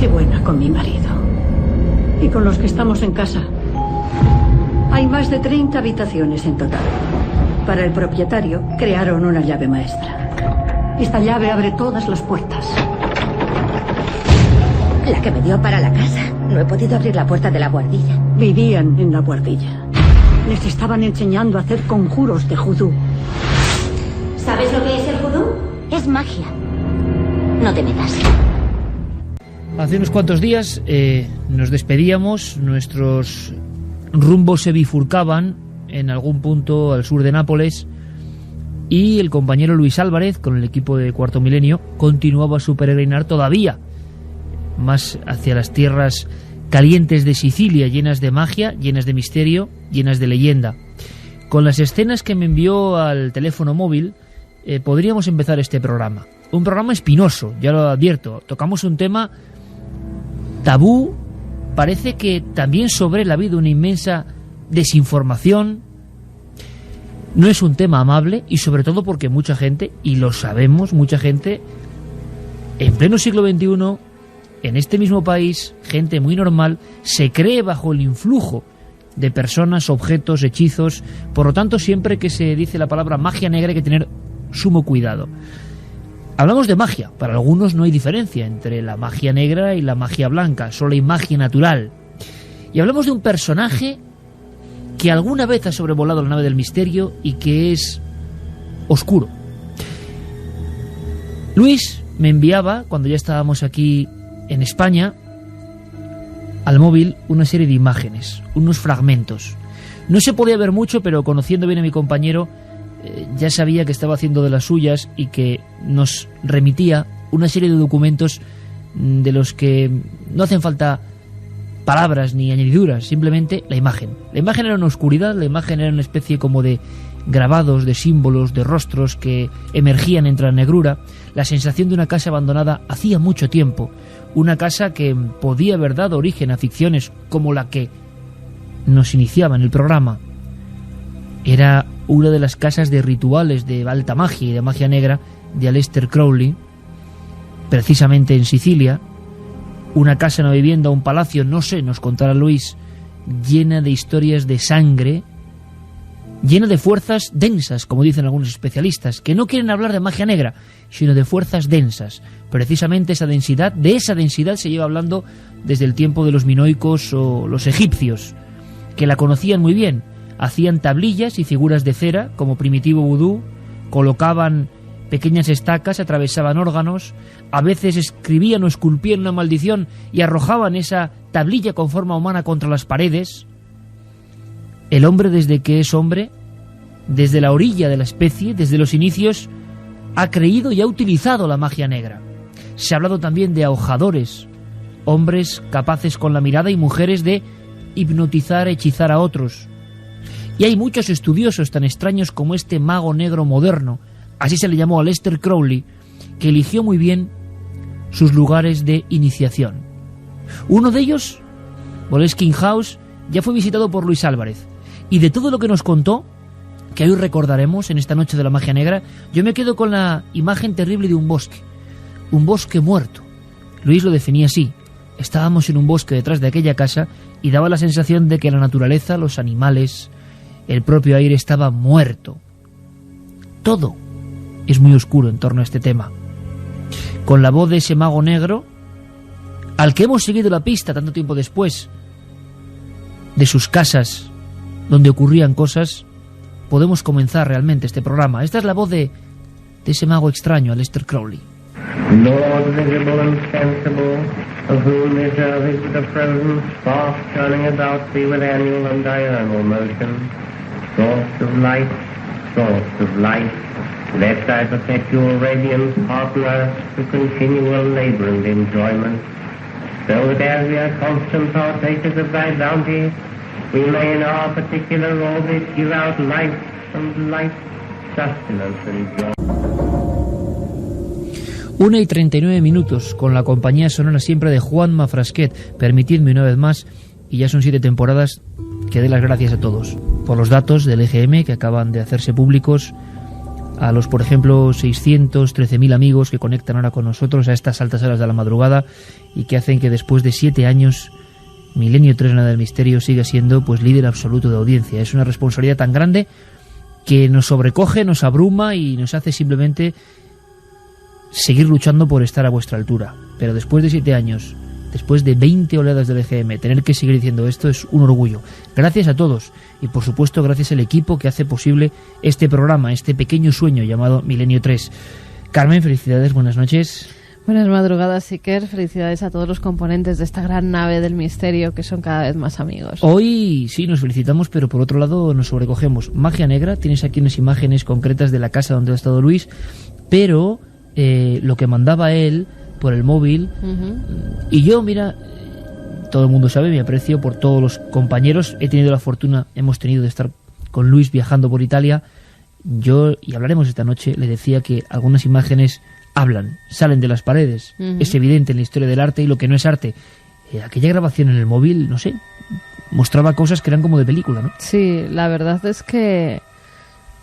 Soy buena con mi marido. Y con los que estamos en casa. Hay más de 30 habitaciones en total. Para el propietario, crearon una llave maestra. Esta llave abre todas las puertas. La que me dio para la casa. No he podido abrir la puerta de la buhardilla. Vivían en la buhardilla. Les estaban enseñando a hacer conjuros de vudú. ¿Sabes lo que es el vudú? Es magia. No te metas. Hace unos cuantos días nos despedíamos, nuestros rumbos se bifurcaban en algún punto al sur de Nápoles y el compañero Luis Álvarez, con el equipo de Cuarto Milenio, continuaba su peregrinar todavía más hacia las tierras calientes de Sicilia, llenas de magia, llenas de misterio, llenas de leyenda. Con las escenas que me envió al teléfono móvil podríamos empezar este programa. Un programa espinoso, ya lo advierto. Tocamos un tema tabú, parece que también sobre la vida una inmensa desinformación. No es un tema amable y sobre todo porque mucha gente, y lo sabemos, mucha gente en pleno siglo XXI, en este mismo país, gente muy normal, se cree bajo el influjo de personas, objetos, hechizos. Por lo tanto, siempre que se dice la palabra magia negra hay que tener sumo cuidado. Hablamos de magia. Para algunos no hay diferencia entre la magia negra y la magia blanca, solo hay magia natural. Y hablamos de un personaje que alguna vez ha sobrevolado la nave del misterio y que es oscuro. Luis me enviaba, cuando ya estábamos aquí en España, al móvil una serie de imágenes, unos fragmentos. No se podía ver mucho, pero conociendo bien a mi compañero, ya sabía que estaba haciendo de las suyas y que nos remitía una serie de documentos de los que no hacen falta palabras ni añadiduras, simplemente la imagen. La imagen era una oscuridad, la imagen era una especie como de grabados, de símbolos, de rostros que emergían entre la negrura, la sensación de una casa abandonada hacía mucho tiempo, una casa que podía haber dado origen a ficciones como la que nos iniciaba en el programa. Era una de las casas de rituales de alta magia y de magia negra de Aleister Crowley, precisamente en Sicilia. Una casa, una vivienda, un palacio, no sé, nos contará Luis, llena de historias de sangre, llena de fuerzas densas, como dicen algunos especialistas, que no quieren hablar de magia negra, sino de fuerzas densas. Precisamente de esa densidad se lleva hablando desde el tiempo de los minoicos o los egipcios, que la conocían muy bien. Hacían tablillas y figuras de cera como primitivo vudú, colocaban pequeñas estacas, atravesaban órganos, a veces escribían o esculpían una maldición y arrojaban esa tablilla con forma humana contra las paredes. El hombre, desde que es hombre, desde la orilla de la especie, desde los inicios, ha creído y ha utilizado la magia negra. Se ha hablado también de ahojadores, hombres capaces con la mirada y mujeres de hipnotizar, hechizar a otros. Y hay muchos estudiosos tan extraños como este mago negro moderno, así se le llamó a Aleister Crowley, que eligió muy bien sus lugares de iniciación. Uno de ellos, Boleskine House, ya fue visitado por Luis Álvarez. Y de todo lo que nos contó, que hoy recordaremos en esta noche de la magia negra, yo me quedo con la imagen terrible de un bosque muerto. Luis lo definía así: estábamos en un bosque detrás de aquella casa y daba la sensación de que la naturaleza, los animales, el propio aire estaba muerto. Todo es muy oscuro en torno a este tema. Con la voz de ese mago negro, al que hemos seguido la pista tanto tiempo después, de sus casas donde ocurrían cosas, podemos comenzar realmente este programa. Esta es la voz de ese mago extraño, Aleister Crowley. Lord visible and sensible, of whom is the presence, fast turning about thee with annual and diurnal motion, source of light, let thy perpetual radiance partner us to continual labour and enjoyment, so that as we are constant partakers of thy bounty, we may in our particular orbit give out life and light, sustenance and joy. 1:39 con la compañía sonora siempre de Juanma Frasquet. Permitidme una vez más, y ya son 7 temporadas, que dé las gracias a todos por los datos del EGM que acaban de hacerse públicos. a los, por ejemplo, 613.000 amigos que conectan ahora con nosotros a estas altas horas de la madrugada y que hacen que después de 7 años Milenio 3, Nada del Misterio, siga siendo pues líder absoluto de audiencia. Es una responsabilidad tan grande que nos sobrecoge, nos abruma y nos hace simplemente seguir luchando por estar a vuestra altura. Pero después de 7 años, después de 20 oleadas del EGM, tener que seguir diciendo esto es un orgullo. Gracias a todos y por supuesto gracias al equipo que hace posible este programa, este pequeño sueño llamado Milenio 3. Carmen, felicidades, buenas noches. Buenas madrugadas, Iker. Felicidades a todos los componentes de esta gran nave del misterio que son cada vez más amigos. Hoy sí nos felicitamos, pero por otro lado nos sobrecogemos. Magia negra, tienes aquí unas imágenes concretas de la casa donde ha estado Luis, pero lo que mandaba él por el móvil, y yo, mira, todo el mundo sabe mi aprecio por todos los compañeros. Hemos tenido de estar con Luis viajando por Italia. Yo, y hablaremos esta noche, le decía que algunas imágenes hablan, salen de las paredes. Es evidente en la historia del arte y lo que no es arte. Aquella grabación en el móvil, no sé, mostraba cosas que eran como de película, ¿no? Sí, la verdad es que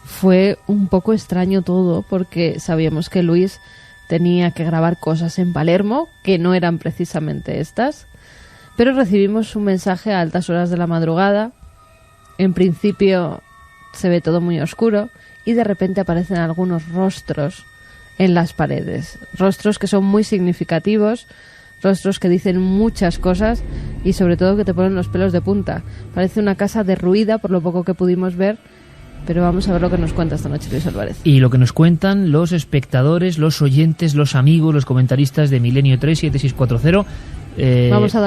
fue un poco extraño todo, porque sabíamos que Luis tenía que grabar cosas en Palermo, que no eran precisamente estas, pero recibimos un mensaje a altas horas de la madrugada. En principio se ve todo muy oscuro y de repente aparecen algunos rostros en las paredes, rostros que son muy significativos, rostros que dicen muchas cosas y sobre todo que te ponen los pelos de punta. Parece una casa derruida por lo poco que pudimos ver, pero vamos a ver lo que nos cuenta esta noche Luis Álvarez. Y lo que nos cuentan los espectadores, los oyentes, los amigos, los comentaristas de Milenio 3 7640,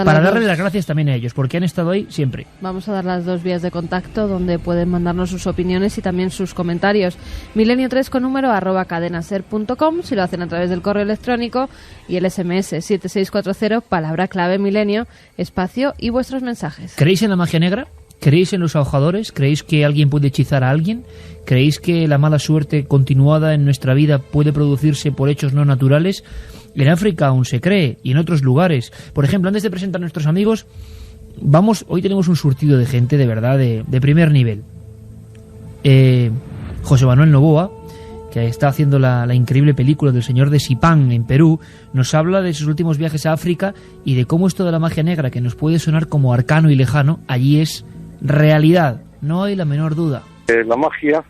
para darle las gracias también a ellos, porque han estado ahí siempre. Vamos a dar las 2 vías de contacto donde pueden mandarnos sus opiniones y también sus comentarios. Milenio3 con número @cadenaser.com si lo hacen a través del correo electrónico, y el SMS 7640, palabra clave milenio, espacio y vuestros mensajes. ¿Creéis en la magia negra? ¿Creéis en los ahogadores? ¿Creéis que alguien puede hechizar a alguien? ¿Creéis que la mala suerte continuada en nuestra vida puede producirse por hechos no naturales? En África aún se cree, y en otros lugares. Por ejemplo, antes de presentar a nuestros amigos, hoy tenemos un surtido de gente de verdad de primer nivel. José Manuel Novoa, que está haciendo la increíble película del Señor de Sipán en Perú, nos habla de sus últimos viajes a África y de cómo esto de la magia negra, que nos puede sonar como arcano y lejano, allí es realidad, no hay la menor duda. La magia,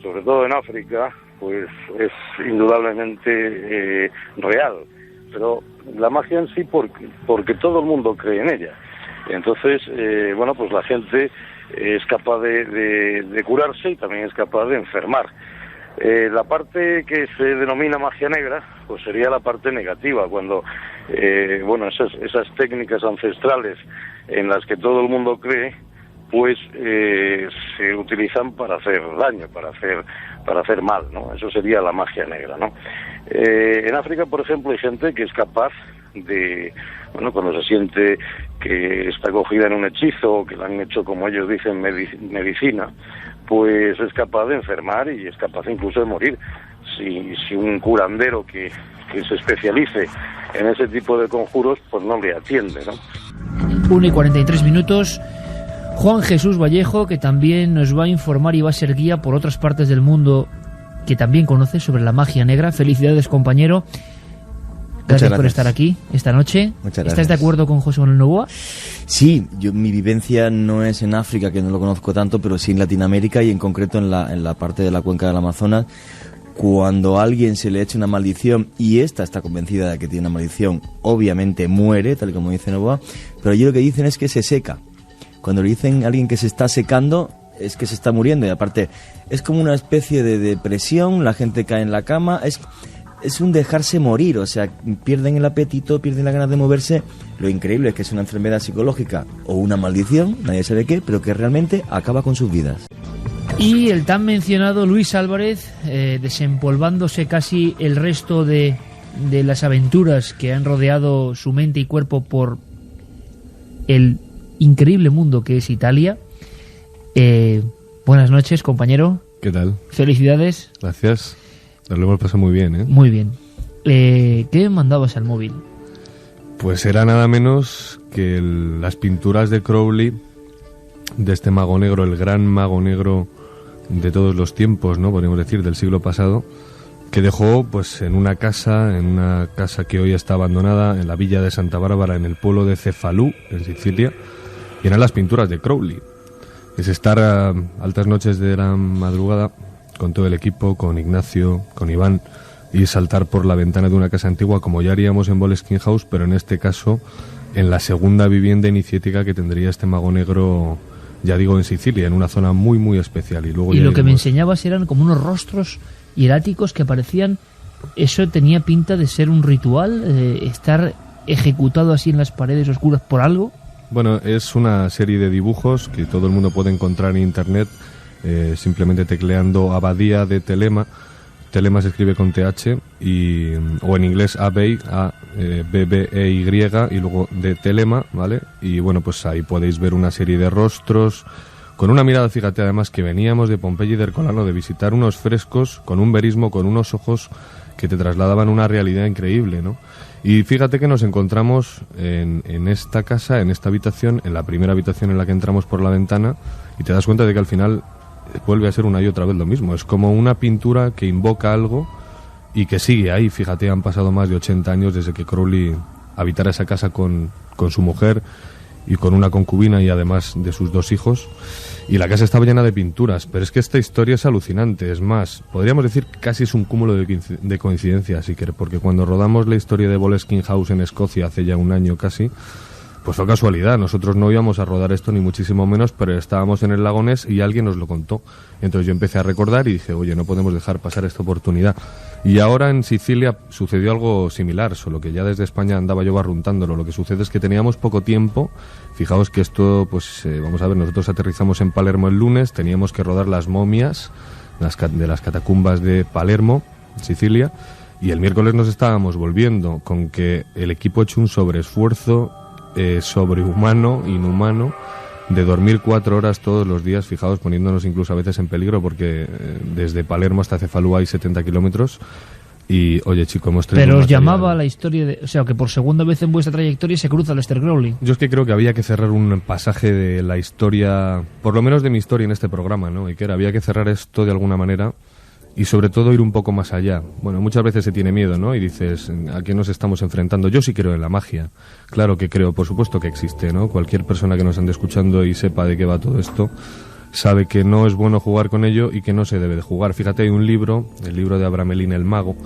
sobre todo en África, pues es indudablemente real, pero la magia en sí porque todo el mundo cree en ella. Entonces, pues la gente es capaz de curarse y también es capaz de enfermar. La parte que se denomina magia negra, pues sería la parte negativa, cuando esas técnicas ancestrales en las que todo el mundo cree, pues se utilizan para hacer daño, para hacer mal, ¿no? Eso sería la magia negra, ¿no? En África, por ejemplo, hay gente que es capaz de, cuando se siente que está cogida en un hechizo, o que le han hecho, como ellos dicen, medicina, pues es capaz de enfermar y es capaz incluso de morir. Si un curandero que se especialice en ese tipo de conjuros, pues no le atiende, ¿no? 1:43. Juan Jesús Vallejo, que también nos va a informar y va a ser guía por otras partes del mundo que también conoce sobre la magia negra. Felicidades, compañero. Gracias por estar aquí esta noche. Muchas gracias. ¿Estás de acuerdo con José Manuel Novoa? Sí, mi vivencia no es en África, que no lo conozco tanto, pero sí en Latinoamérica y en concreto en la parte de la cuenca del Amazonas. Cuando a alguien se le echa una maldición y esta está convencida de que tiene una maldición, obviamente muere, tal como dice Novoa, pero allí lo que dicen es que se seca. Cuando le dicen a alguien que se está secando, es que se está muriendo, y aparte es como una especie de depresión, la gente cae en la cama, es un dejarse morir, o sea, pierden el apetito, pierden la ganas de moverse. Lo increíble es que es una enfermedad psicológica o una maldición, nadie sabe qué, pero que realmente acaba con sus vidas. Y el tan mencionado Luis Álvarez, desempolvándose casi el resto de las aventuras que han rodeado su mente y cuerpo por el increíble mundo que es Italia. Buenas noches, compañero. ¿Qué tal? Felicidades. Gracias. Nos lo hemos pasado muy bien, ¿eh? Muy bien. ¿Qué me mandabas al móvil? Pues era nada menos que las pinturas de Crowley, de este mago negro, el gran mago negro de todos los tiempos, ¿no? Podríamos decir, del siglo pasado, que dejó pues en una casa que hoy está abandonada en la villa de Santa Bárbara, en el pueblo de Cefalú, en Sicilia, y eran las pinturas de Crowley. Es estar a altas noches de la madrugada con todo el equipo, con Ignacio, con Iván, y saltar por la ventana de una casa antigua, como ya haríamos en Boleskine House, pero en este caso en la segunda vivienda iniciática que tendría este mago negro, ya digo, en Sicilia, en una zona muy muy especial. Y luego y ya lo que me iremos... enseñabas eran como unos rostros hieráticos que parecían, eso tenía pinta de ser un ritual, estar ejecutado así en las paredes oscuras por algo. Bueno, es una serie de dibujos que todo el mundo puede encontrar en internet, simplemente tecleando Abadía de Telema. Telema se escribe con TH, o en inglés Abbey, A-B-B-E-Y, y luego de Telema, ¿vale? Y bueno, pues ahí podéis ver una serie de rostros, con una mirada, fíjate, además que veníamos de Pompeya y de Herculano, de visitar unos frescos, con un verismo, con unos ojos que te trasladaban una realidad increíble, ¿no? Y fíjate que nos encontramos en esta casa, en esta habitación, en la primera habitación en la que entramos por la ventana, y te das cuenta de que al final vuelve a ser una y otra vez lo mismo. Es como una pintura que invoca algo y que sigue ahí. Fíjate, han pasado más de 80 años desde que Crowley habitara esa casa con su mujer y con una concubina, y además de sus 2 hijos, y la casa estaba llena de pinturas. Pero es que esta historia es alucinante. Es más, podríamos decir que casi es un cúmulo de coincidencias, porque cuando rodamos la historia de Boleskine House en Escocia hace ya un año casi, pues fue casualidad. Nosotros no íbamos a rodar esto ni muchísimo menos, pero estábamos en el lago Ness y alguien nos lo contó. Entonces yo empecé a recordar y dije, oye, no podemos dejar pasar esta oportunidad. Y ahora en Sicilia sucedió algo similar, solo que ya desde España andaba yo barruntándolo. Lo que sucede es que teníamos poco tiempo. Fijaos que esto, pues vamos a ver, nosotros aterrizamos en Palermo el lunes, teníamos que rodar las momias de las catacumbas de Palermo, Sicilia, y el miércoles nos estábamos volviendo, con que el equipo ha hecho un sobreesfuerzo sobrehumano, inhumano, de dormir 4 horas todos los días, fijaos, poniéndonos incluso a veces en peligro, porque desde Palermo hasta Cefalú hay 70 kilómetros. Y oye, chico, hemos tenido... Pero os llamaba la historia de... O sea, que por segunda vez en vuestra trayectoria se cruza Aleister Crowley. Yo es que creo que había que cerrar un pasaje de la historia, por lo menos de mi historia en este programa, ¿no? Y que había que cerrar esto de alguna manera, y sobre todo ir un poco más allá. Bueno, muchas veces se tiene miedo, ¿no? Y dices, ¿a qué nos estamos enfrentando? Yo sí creo en la magia. Claro que creo, por supuesto que existe, ¿no? Cualquier persona que nos ande escuchando y sepa de qué va todo esto, sabe que no es bueno jugar con ello y que no se debe de jugar. Fíjate, hay un libro, el libro de Abramelin el Mago,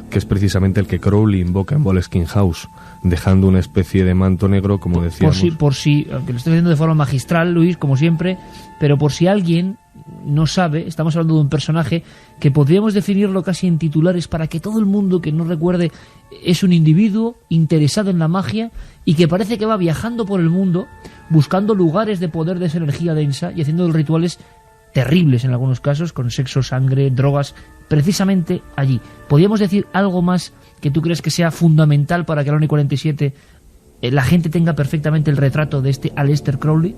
que es precisamente el que Crowley invoca en Boleskine House, dejando una especie de manto negro, como decíamos. Por si, aunque lo estoy haciendo de forma magistral, Luis, como siempre, pero por si alguien no sabe, estamos hablando de un personaje que podríamos definirlo casi en titulares para que todo el mundo que no recuerde, es un individuo interesado en la magia y que parece que va viajando por el mundo buscando lugares de poder de esa energía densa y haciendo rituales terribles en algunos casos, con sexo, sangre, drogas, precisamente allí. ¿Podríamos decir algo más que tú crees que sea fundamental para que el ONI 47 la gente tenga perfectamente el retrato de este Aleister Crowley?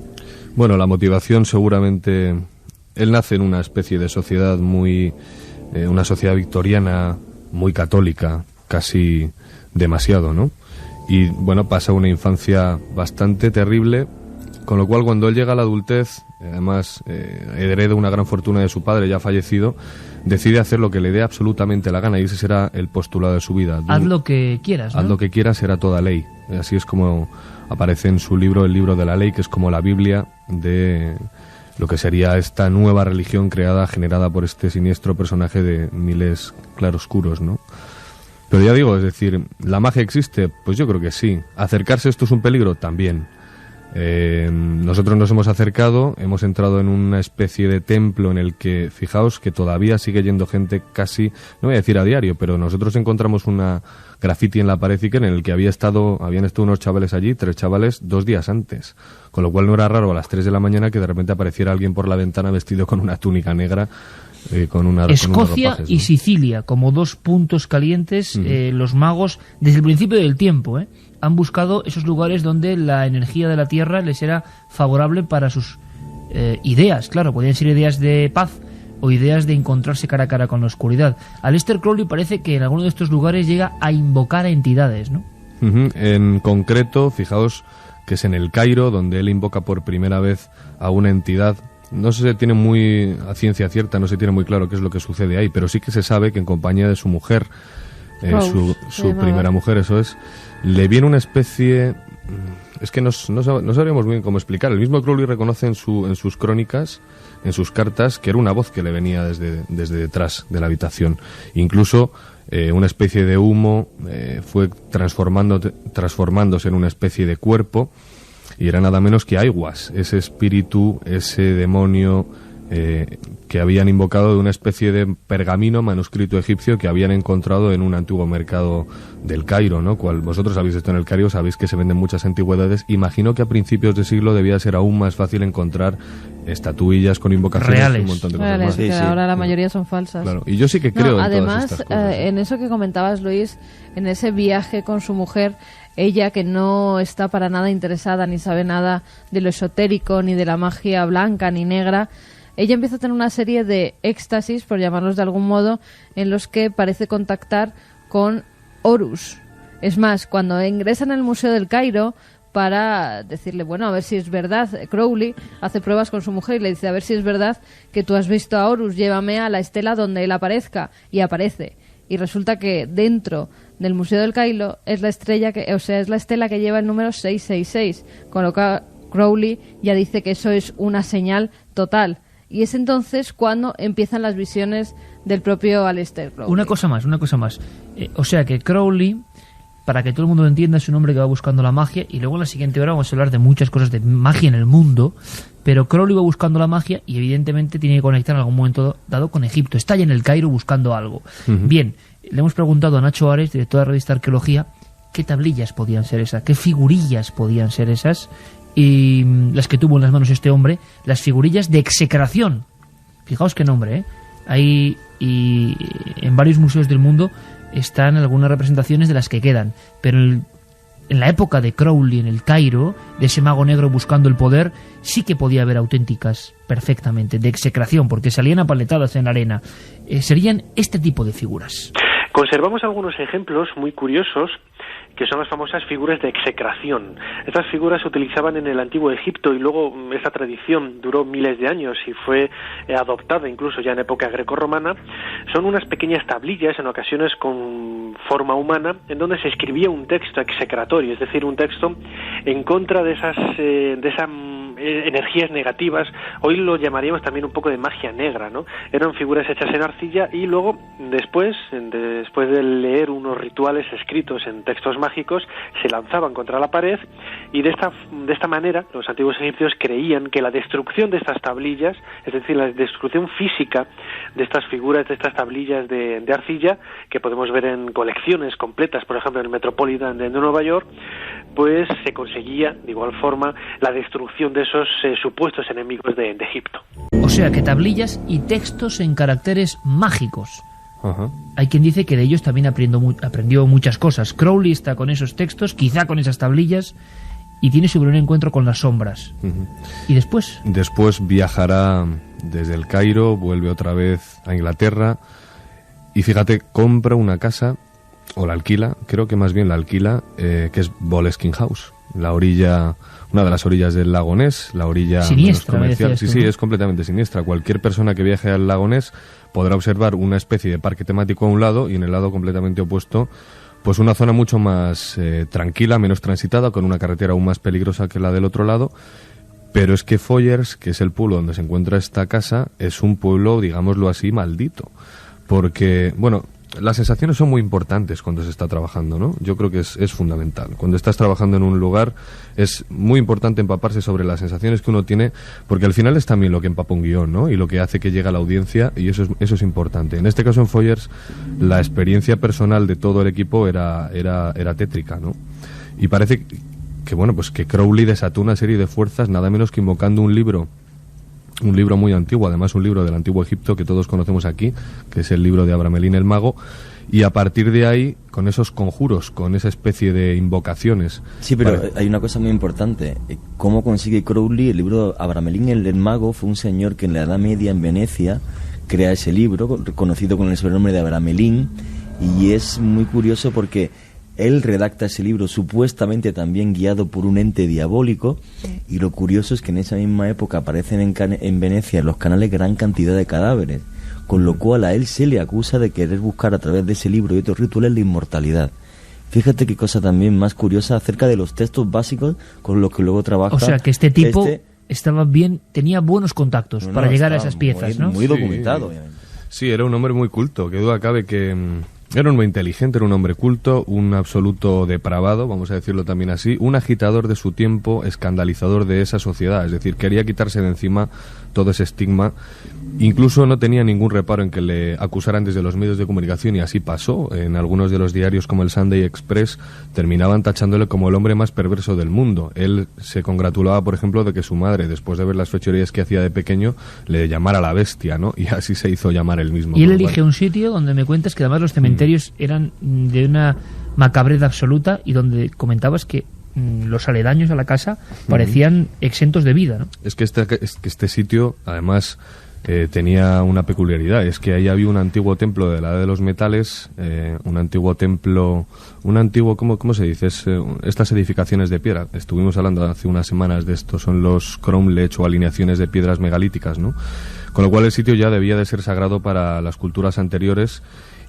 Bueno, la motivación seguramente... Él nace en una especie de sociedad muy... una sociedad victoriana muy católica, casi demasiado, ¿no? Y bueno, pasa una infancia bastante terrible, con lo cual cuando él llega a la adultez, además hereda una gran fortuna de su padre ya fallecido, decide hacer lo que le dé absolutamente la gana, y ese será el postulado de su vida. Haz lo que quieras, ¿no? Haz lo que quieras, será toda ley. Así es como aparece en su libro, el libro de la ley, que es como la Biblia de lo que sería esta nueva religión generada por este siniestro personaje de miles claroscuros, ¿no? Pero ya digo, es decir, ¿la magia existe? Pues yo creo que sí. ¿Acercarse esto es un peligro? También. Nosotros nos hemos acercado, hemos entrado en una especie de templo en el que, fijaos que todavía sigue yendo gente casi, no voy a decir a diario, pero nosotros encontramos una graffiti en la pared en el que habían estado unos chavales allí, 3 chavales, 2 días antes, con lo cual no era raro a las 3 de la mañana que de repente apareciera alguien por la ventana vestido con una túnica negra, Escocia y Sicilia como 2 puntos calientes. Los magos desde el principio del tiempo han buscado esos lugares donde la energía de la tierra les era favorable para sus ideas. Claro, podían ser ideas de paz o ideas de encontrarse cara a cara con la oscuridad. Aleister Crowley parece que en alguno de estos lugares llega a invocar a entidades, ¿no? En concreto, fijaos que es en el Cairo donde él invoca por primera vez a una entidad no se tiene muy a ciencia cierta, no se tiene muy claro qué es lo que sucede ahí, pero sí que se sabe que en compañía de su mujer, su primera mujer, eso es, le viene una especie... Es que no sabríamos muy bien cómo explicar. El mismo Crowley reconoce en sus crónicas, en sus cartas, que era una voz que le venía desde detrás de la habitación. Incluso una especie de humo fue transformándose en una especie de cuerpo, y era nada menos que Aiwass, ese espíritu, ese demonio que habían invocado de una especie de pergamino manuscrito egipcio que habían encontrado en un antiguo mercado del Cairo, ¿no? Cual vosotros habéis estado en el Cairo, sabéis que se venden muchas antigüedades. Imagino que a principios de siglo debía ser aún más fácil encontrar estatuillas con invocaciones reales, y un montón de cosas reales, más. que ahora la mayoría son falsas. Claro. Y yo sí que creo en además, todas estas cosas. En eso que comentabas, Luis, en ese viaje con su mujer, ella que no está para nada interesada ni sabe nada de lo esotérico, ni de la magia blanca ni negra, ella empieza a tener una serie de éxtasis, por llamarlos de algún modo, en los que parece contactar con Horus. Es más, cuando ingresa en el Museo del Cairo para decirle, bueno, a ver si es verdad, Crowley hace pruebas con su mujer y le dice, a ver si es verdad que tú has visto a Horus, llévame a la estela donde él aparezca, y aparece. Y resulta que dentro del Museo del Cairo es la estela que lleva el número 666, con lo que Crowley ya dice que eso es una señal total. Y es entonces cuando empiezan las visiones del propio Aleister Crowley. Una cosa más. O sea que Crowley, para que todo el mundo lo entienda, es un hombre que va buscando la magia, y luego en la siguiente hora vamos a hablar de muchas cosas de magia en el mundo, pero Crowley va buscando la magia y evidentemente tiene que conectar en algún momento dado con Egipto. Está allá en el Cairo buscando algo. Bien, le hemos preguntado a Nacho Ares, director de la revista Arqueología, qué tablillas podían ser esas, qué figurillas podían ser esas, y las que tuvo en las manos este hombre, las figurillas de execración. Fijaos qué nombre, ¿eh? Hay, y en varios museos del mundo están algunas representaciones de las que quedan, pero en la época de Crowley en el Cairo, de ese mago negro buscando el poder, sí que podía haber auténticas perfectamente de execración, porque salían apaletadas en la arena. Serían este tipo de figuras. Conservamos algunos ejemplos muy curiosos, que son las famosas figuras de execración. Estas figuras se utilizaban en el antiguo Egipto, y luego esta tradición duró miles de años y fue adoptada incluso ya en época grecorromana. Son unas pequeñas tablillas, en ocasiones con forma humana, en donde se escribía un texto execratorio, es decir, un texto en contra de esas energías negativas. Hoy lo llamaríamos también un poco de magia negra, ¿no? Eran figuras hechas en arcilla, y luego después de leer unos rituales escritos en textos mágicos, se lanzaban contra la pared, y de esta manera los antiguos egipcios creían que la destrucción de estas tablillas, es decir, la destrucción física de estas figuras, de estas tablillas de arcilla, que podemos ver en colecciones completas, por ejemplo en el Metropolitan de Nueva York, pues se conseguía de igual forma la destrucción de esos supuestos enemigos de Egipto. O sea que tablillas y textos en caracteres mágicos. Ajá. Hay quien dice que de ellos también aprendió muchas cosas. Crowley está con esos textos, quizá con esas tablillas, y tiene su primer encuentro con las sombras. ¿Y después? Después viajará desde el Cairo, vuelve otra vez a Inglaterra, y fíjate, compra una casa, o la alquila, creo que más bien la alquila, que es Boleskine House, una de las orillas del lago Ness, la orilla siniestra, menos comercial. Sí, tú, sí, ¿no? Es completamente siniestra. Cualquier persona que viaje al lago Ness podrá observar una especie de parque temático a un lado, y en el lado completamente opuesto, pues una zona mucho más tranquila, menos transitada, con una carretera aún más peligrosa que la del otro lado. Pero es que Foyers, que es el pueblo donde se encuentra esta casa, es un pueblo, digámoslo así, maldito. Porque, bueno, las sensaciones son muy importantes cuando se está trabajando, ¿no? Yo creo que es fundamental. Cuando estás trabajando en un lugar es muy importante empaparse sobre las sensaciones que uno tiene, porque al final es también lo que empapa un guión, ¿no? Y lo que hace que llegue a la audiencia, y eso es importante. En este caso, en Foyers, la experiencia personal de todo el equipo era tétrica, ¿no? Y parece que, bueno, pues que Crowley desató una serie de fuerzas, nada menos que invocando un libro muy antiguo, además un libro del antiguo Egipto que todos conocemos aquí, que es el libro de Abramelín el Mago, y a partir de ahí, con esos conjuros, con esa especie de invocaciones... Sí, pero hay una cosa muy importante. ¿Cómo consigue Crowley el libro? Abramelín el Mago fue un señor que en la Edad Media en Venecia crea ese libro, conocido con el sobrenombre de Abramelín, y es muy curioso porque él redacta ese libro supuestamente también guiado por un ente diabólico, Y lo curioso es que en esa misma época aparecen en Venecia, en los canales, gran cantidad de cadáveres, con lo cual a él se le acusa de querer buscar a través de ese libro y otros rituales la inmortalidad. Fíjate qué cosa también más curiosa acerca de los textos básicos con los que luego trabaja. O sea, que este tipo estaba bien, tenía buenos contactos para llegar a esas piezas, ¿no? Muy documentado, sí. obviamente. Sí, era un hombre muy culto, que duda cabe que era un hombre inteligente, era un hombre culto, un absoluto depravado, vamos a decirlo también así, un agitador de su tiempo, escandalizador de esa sociedad, es decir, quería quitarse de encima todo ese estigma. Incluso no tenía ningún reparo en que le acusaran desde los medios de comunicación, y así pasó. En algunos de los diarios como el Sunday Express terminaban tachándole como el hombre más perverso del mundo. Él se congratulaba, por ejemplo, de que su madre, después de ver las fechorías que hacía de pequeño, le llamara la bestia, ¿no? Y así se hizo llamar él mismo. Y él elige un sitio donde me cuentas que además los cementerios eran de una macabreza absoluta, y donde comentabas que los aledaños a la casa parecían exentos de vida, ¿no? Es que este sitio, además, tenía una peculiaridad, es que ahí había un antiguo templo de la Edad de los Metales, un antiguo, ¿cómo se dice? Estas edificaciones de piedra. Estuvimos hablando hace unas semanas de esto, son los cromlech o alineaciones de piedras megalíticas, ¿no? Con lo cual el sitio ya debía de ser sagrado para las culturas anteriores.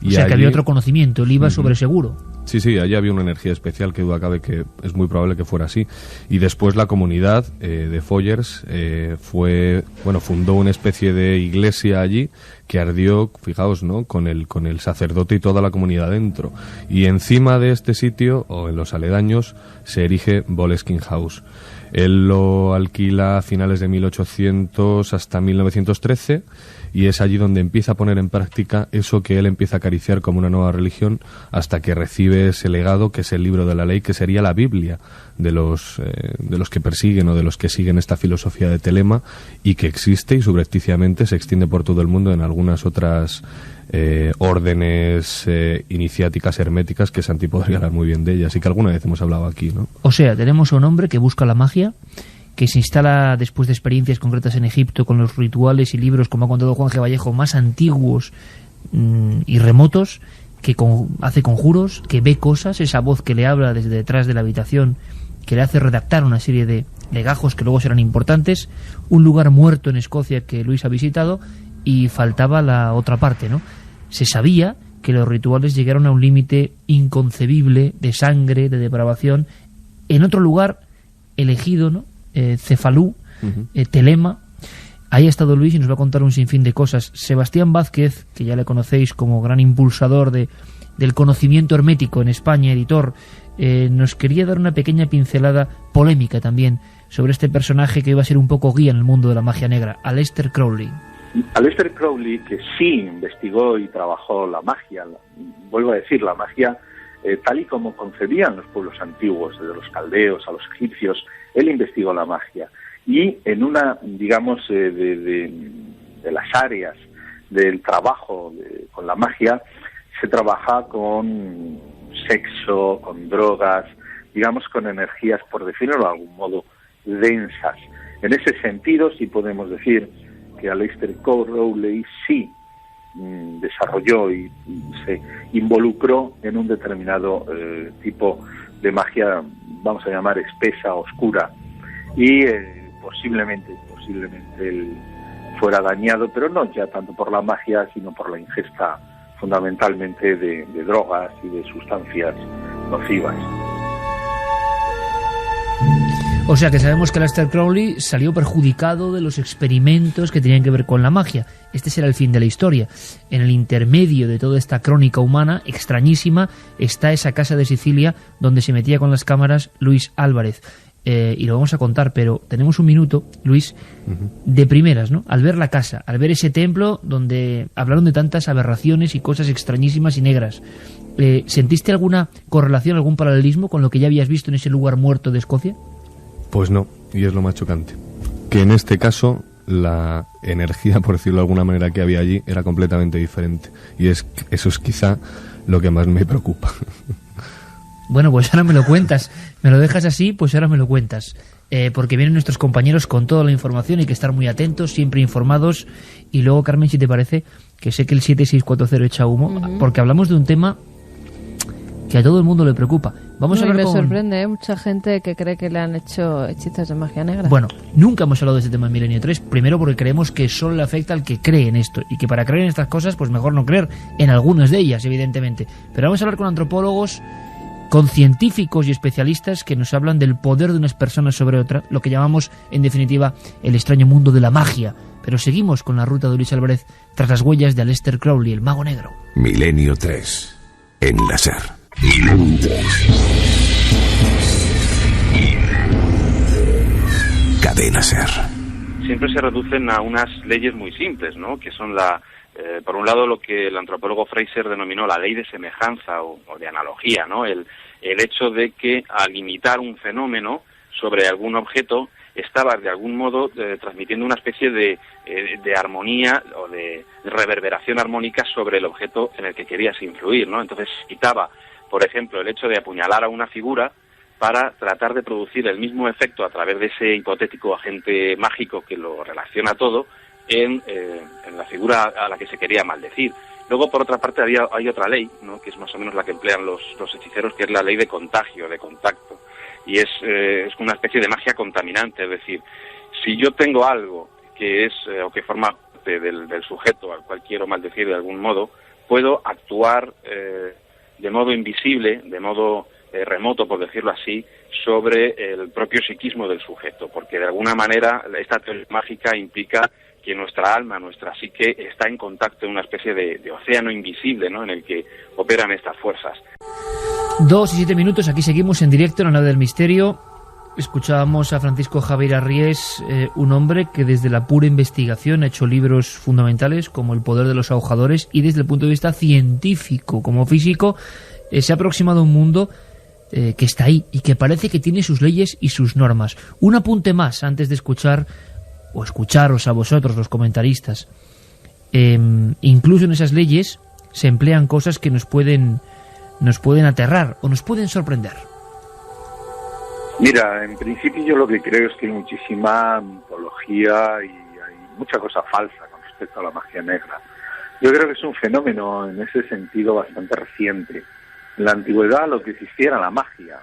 O sea, que había otro conocimiento, él iba sobre seguro. Sí, allí había una energía especial que duda cabe que es muy probable que fuera así. Y después la comunidad de Foyers fundó una especie de iglesia allí que ardió, fijaos, ¿no?, con el sacerdote y toda la comunidad dentro. Y encima de este sitio, o en los aledaños, se erige Boleskine House. Él lo alquila a finales de 1800 hasta 1913, y es allí donde empieza a poner en práctica eso que él empieza a acariciar como una nueva religión, hasta que recibe ese legado que es el libro de la ley, que sería la Biblia de los que persiguen o de los que siguen esta filosofía de Telema, y que existe y subrepticiamente se extiende por todo el mundo en algunas otras órdenes iniciáticas herméticas, que Santi podría hablar muy bien de ellas y que alguna vez hemos hablado aquí, ¿no? O sea, tenemos a un hombre que busca la magia, que se instala después de experiencias concretas en Egipto con los rituales y libros, como ha contado Juan G. Vallejo, más antiguos y remotos, que hace conjuros, que ve cosas, esa voz que le habla desde detrás de la habitación, que le hace redactar una serie de legajos que luego serán importantes, un lugar muerto en Escocia que Luis ha visitado, y faltaba la otra parte, ¿no? Se sabía que los rituales llegaron a un límite inconcebible de sangre, de depravación, en otro lugar elegido, ¿no? Cefalú, Telema. Ahí ha estado Luis y nos va a contar un sinfín de cosas. Sebastián Vázquez, que ya le conocéis como gran impulsador del conocimiento hermético en España, editor, nos quería dar una pequeña pincelada polémica también sobre este personaje que iba a ser un poco guía en el mundo de la magia negra, Aleister Crowley. Aleister Crowley, que sí investigó y trabajó la magia, vuelvo a decir, la magia tal y como concebían los pueblos antiguos, desde los caldeos a los egipcios, él investigó la magia. Y en una, digamos, de las áreas del trabajo con la magia, se trabaja con sexo, con drogas, digamos, con energías, por decirlo de algún modo, densas. En ese sentido, sí podemos decir que Aleister Crowley sí desarrolló y se involucró en un determinado tipo de magia, vamos a llamar espesa, oscura, y posiblemente él fuera dañado, pero no ya tanto por la magia, sino por la ingesta fundamentalmente de drogas y de sustancias nocivas. O sea que sabemos que Aleister Crowley salió perjudicado de los experimentos que tenían que ver con la magia. Este será el fin de la historia. En el intermedio de toda esta crónica humana extrañísima está esa casa de Sicilia donde se metía con las cámaras Luis Álvarez. Y lo vamos a contar, pero tenemos un minuto, Luis, de primeras, ¿no? Al ver la casa, al ver ese templo donde hablaron de tantas aberraciones y cosas extrañísimas y negras, ¿sentiste alguna correlación, algún paralelismo con lo que ya habías visto en ese lugar muerto de Escocia? Pues no, y es lo más chocante. Que en este caso la energía, por decirlo de alguna manera, que había allí era completamente diferente. Y eso es quizá lo que más me preocupa. Bueno, pues ahora me lo cuentas. Me lo dejas así, pues ahora me lo cuentas. Porque vienen nuestros compañeros con toda la información, hay que estar muy atentos, siempre informados. Y luego, Carmen, si te parece, que sé que el 7640 echa humo, porque hablamos de un tema que a todo el mundo le preocupa. Vamos a hablar me con... sorprende, mucha gente que cree que le han hecho hechizos de magia negra. Bueno, nunca hemos hablado de este tema en Milenio 3, primero porque creemos que solo le afecta al que cree en esto, y que para creer en estas cosas, pues mejor no creer en algunas de ellas, evidentemente. Pero vamos a hablar con antropólogos, con científicos y especialistas que nos hablan del poder de unas personas sobre otras, lo que llamamos, en definitiva, el extraño mundo de la magia. Pero seguimos con la ruta de Luis Álvarez tras las huellas de Aleister Crowley, el mago negro. Milenio 3, en la SER. Milenio 3. Cadena SER. Siempre se reducen a unas leyes muy simples, ¿no? Que son por un lado, lo que el antropólogo Fraser denominó la ley de semejanza o de analogía, ¿no? El hecho de que al imitar un fenómeno sobre algún objeto, estaba de algún modo transmitiendo una especie de armonía o de reverberación armónica sobre el objeto en el que querías influir, ¿no? Entonces citaba, por ejemplo, el hecho de apuñalar a una figura para tratar de producir el mismo efecto a través de ese hipotético agente mágico que lo relaciona todo en la figura a la que se quería maldecir. Luego, por otra parte, hay otra ley, ¿no? Que es más o menos la que emplean los hechiceros, que es la ley de contagio, de contacto. Y es una especie de magia contaminante, es decir, si yo tengo algo que es o que forma parte del sujeto al cual quiero maldecir de algún modo, puedo actuar de modo invisible, de modo remoto, por decirlo así, sobre el propio psiquismo del sujeto, porque de alguna manera esta teoría mágica implica que nuestra alma, nuestra psique, está en contacto en una especie de océano invisible, ¿no? En el que operan estas fuerzas. 2 y 7 minutos, aquí seguimos en directo en la nave del misterio. Escuchábamos a Francisco Javier Arries, un hombre que desde la pura investigación ha hecho libros fundamentales como El poder de los ahogadores, y desde el punto de vista científico, como físico, se ha aproximado a un mundo que está ahí y que parece que tiene sus leyes y sus normas. Un apunte más antes de escucharos a vosotros, los comentaristas. Incluso en esas leyes se emplean cosas que nos pueden aterrar o nos pueden sorprender. Mira, en principio yo lo que creo es que hay muchísima mitología y hay mucha cosa falsa con respecto a la magia negra. Yo creo que es un fenómeno en ese sentido bastante reciente. En la antigüedad lo que existía era la magia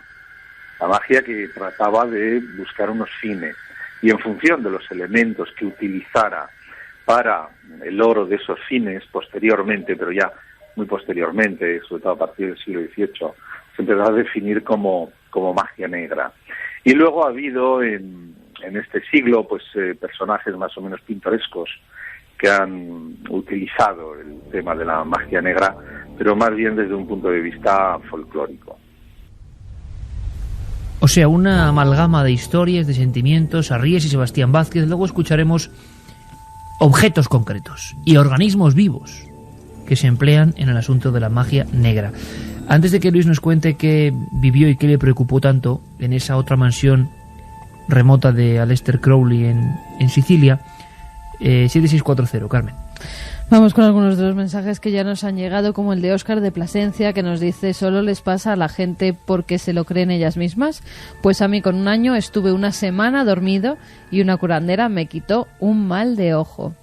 que trataba de buscar unos fines, y en función de los elementos que utilizara para el logro de esos fines, posteriormente, pero ya muy posteriormente, sobre todo a partir del siglo XVIII, se empezó a definir como magia negra. Y luego ha habido en este siglo pues personajes más o menos pintorescos que han utilizado el tema de la magia negra, pero más bien desde un punto de vista folclórico. O sea, una amalgama de historias, de sentimientos, Arries y Sebastián Vázquez. Luego escucharemos objetos concretos y organismos vivos que se emplean en el asunto de la magia negra. Antes de que Luis nos cuente qué vivió y qué le preocupó tanto en esa otra mansión remota de Aleister Crowley en Sicilia, 7640, Carmen. Vamos con algunos de los mensajes que ya nos han llegado, como el de Óscar de Plasencia, que nos dice: ¿solo les pasa a la gente porque se lo creen ellas mismas? Pues a mí con 1 año estuve 1 semana dormido y una curandera me quitó un mal de ojo.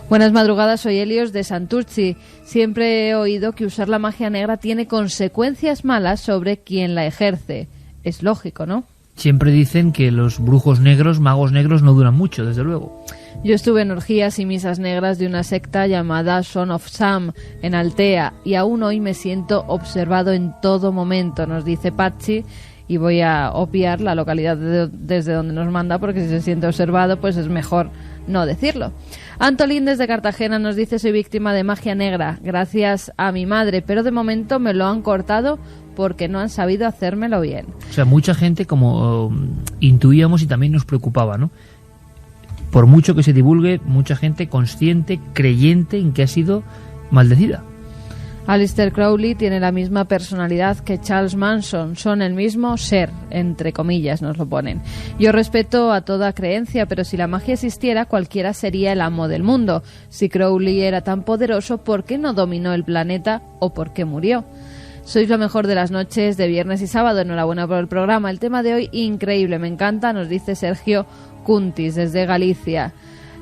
Buenas madrugadas, soy Helios de Santurci. Siempre he oído que usar la magia negra tiene consecuencias malas sobre quien la ejerce. Es lógico, ¿no? Siempre dicen que los brujos negros, magos negros, no duran mucho, desde luego. Yo estuve en orgías y misas negras de una secta llamada Son of Sam en Altea, y aún hoy me siento observado en todo momento, nos dice Patsy, y voy a obviar la localidad desde donde nos manda, porque si se siente observado pues es mejor no decirlo. Antolín desde Cartagena nos dice: soy víctima de magia negra gracias a mi madre, pero de momento me lo han cortado porque no han sabido hacérmelo bien. O sea, mucha gente, como intuíamos y también nos preocupaba, ¿no? Por mucho que se divulgue, mucha gente consciente, creyente en que ha sido maldecida. Aleister Crowley tiene la misma personalidad que Charles Manson, son el mismo ser, entre comillas nos lo ponen. Yo respeto a toda creencia, pero si la magia existiera, cualquiera sería el amo del mundo. Si Crowley era tan poderoso, ¿por qué no dominó el planeta o por qué murió? Sois lo mejor de las noches de viernes y sábado, enhorabuena por el programa. El tema de hoy, increíble, me encanta, nos dice Sergio Cuntis desde Galicia.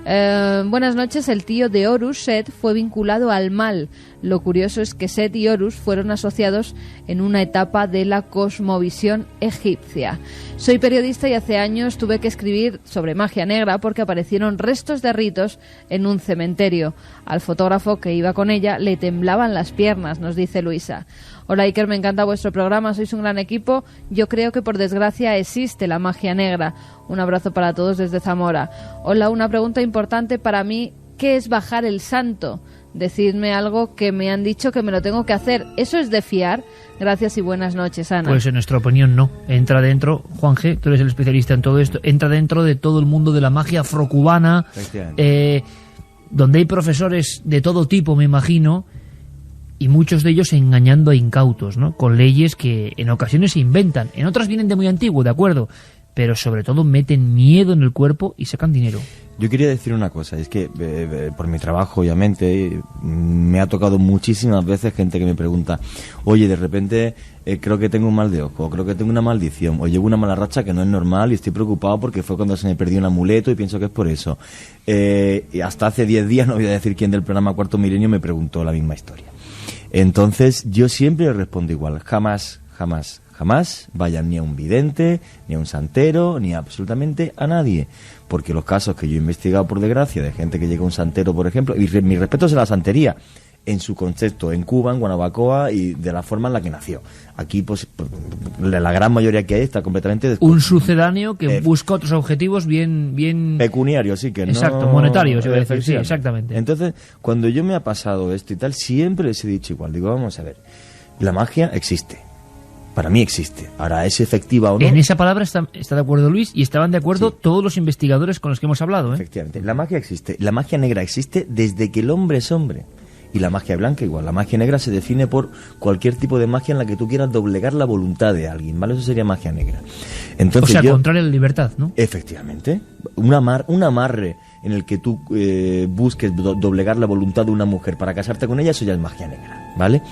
Buenas noches, el tío de Horus, Set, fue vinculado al mal. Lo curioso es que Set y Horus fueron asociados en una etapa de la cosmovisión egipcia. Soy periodista y hace años tuve que escribir sobre magia negra porque aparecieron restos de ritos en un cementerio. Al fotógrafo que iba con ella le temblaban las piernas, nos dice Luisa. Hola Iker, me encanta vuestro programa, sois un gran equipo. Yo creo que por desgracia existe la magia negra. Un abrazo para todos desde Zamora. Hola, una pregunta importante para mí, ¿qué es bajar el santo? Decidme algo que me han dicho que me lo tengo que hacer. ¿Eso es de fiar? Gracias y buenas noches, Ana. Pues en nuestra opinión no. Entra dentro, Juan G., tú eres el especialista en todo esto, entra dentro de todo el mundo de la magia afrocubana, donde hay profesores de todo tipo, me imagino, y muchos de ellos engañando a incautos, ¿no? Con leyes que en ocasiones se inventan, en otras vienen de muy antiguo, de acuerdo, pero sobre todo meten miedo en el cuerpo y sacan dinero. Yo quería decir una cosa, es que por mi trabajo, obviamente, me ha tocado muchísimas veces gente que me pregunta, oye, de repente creo que tengo un mal de ojo, creo que tengo una maldición, o llevo una mala racha que no es normal y estoy preocupado porque fue cuando se me perdió un amuleto y pienso que es por eso. Y hasta hace 10 días, no voy a decir quién del programa Cuarto Milenio, me preguntó la misma historia. Entonces, yo siempre le respondo igual, jamás vayan ni a un vidente, ni a un santero, ni absolutamente a nadie. Porque los casos que yo he investigado, por desgracia, de gente que llega a un santero, por ejemplo, y mi respeto es a la santería, en su concepto, en Cuba, en Guanabacoa, y de la forma en la que nació. Aquí, pues, la gran mayoría que hay está completamente un sucedáneo que busca otros objetivos bien pecuniarios, sí, que no... Exacto, monetarios, yo voy a decir, sí, exactamente. Entonces, cuando yo me ha pasado esto y tal, siempre les he dicho igual, digo, vamos a ver, la magia existe. Para mí existe. Ahora, ¿es efectiva o no? En esa palabra está de acuerdo Luis y estaban de acuerdo todos los investigadores con los que hemos hablado. Efectivamente. La magia existe. La magia negra existe desde que el hombre es hombre. Y la magia blanca igual. La magia negra se define por cualquier tipo de magia en la que tú quieras doblegar la voluntad de alguien, ¿vale? Eso sería magia negra. Entonces, o sea, contrario a la libertad, ¿no? Efectivamente. Un amarre en el que tú busques doblegar la voluntad de una mujer para casarte con ella, eso ya es magia negra, ¿vale?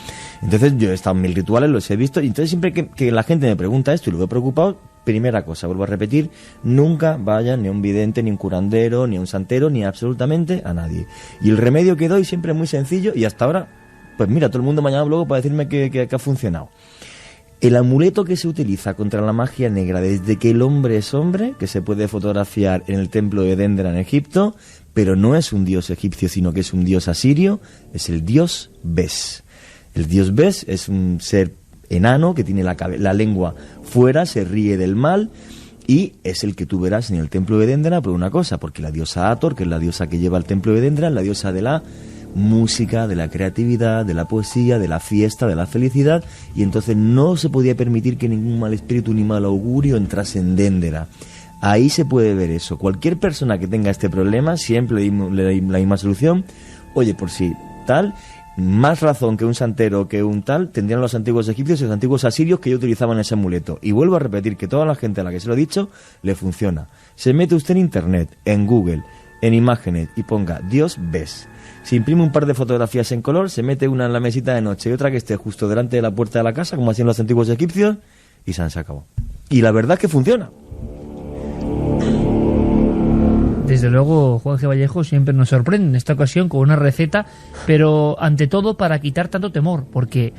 Entonces yo he estado en 1000 rituales, los he visto, y entonces siempre que la gente me pregunta esto y lo veo preocupado, primera cosa, vuelvo a repetir, nunca vayan ni a un vidente, ni a un curandero, ni a un santero, ni absolutamente a nadie. Y el remedio que doy siempre es muy sencillo, y hasta ahora, pues mira, todo el mundo mañana luego para decirme que ha funcionado. El amuleto que se utiliza contra la magia negra desde que el hombre es hombre, que se puede fotografiar en el templo de Dendera en Egipto, pero no es un dios egipcio, sino que es un dios asirio, es el dios Bes. El dios Bes es un ser enano que tiene la lengua fuera, se ríe del mal, y es el que tú verás en el templo de Dendera por una cosa, porque la diosa Hathor, que es la diosa que lleva el templo de Dendera, es la diosa de la música, de la creatividad, de la poesía, de la fiesta, de la felicidad, y entonces no se podía permitir que ningún mal espíritu ni mal augurio entrase en Dendera. Ahí se puede ver eso. Cualquier persona que tenga este problema, siempre le doy la misma solución. Oye, por si tal, más razón que un santero que un tal tendrían los antiguos egipcios y los antiguos asirios que ya utilizaban ese amuleto. Y vuelvo a repetir que toda la gente a la que se lo he dicho le funciona. Se mete usted en internet, en Google, en imágenes y ponga Dios Bes. Se imprime un par de fotografías en color, se mete una en la mesita de noche y otra que esté justo delante de la puerta de la casa, como hacían los antiguos egipcios, y se acabó. Y la verdad es que funciona. Desde luego, Juan G. Vallejo siempre nos sorprende en esta ocasión con una receta, pero ante todo para quitar tanto temor, porque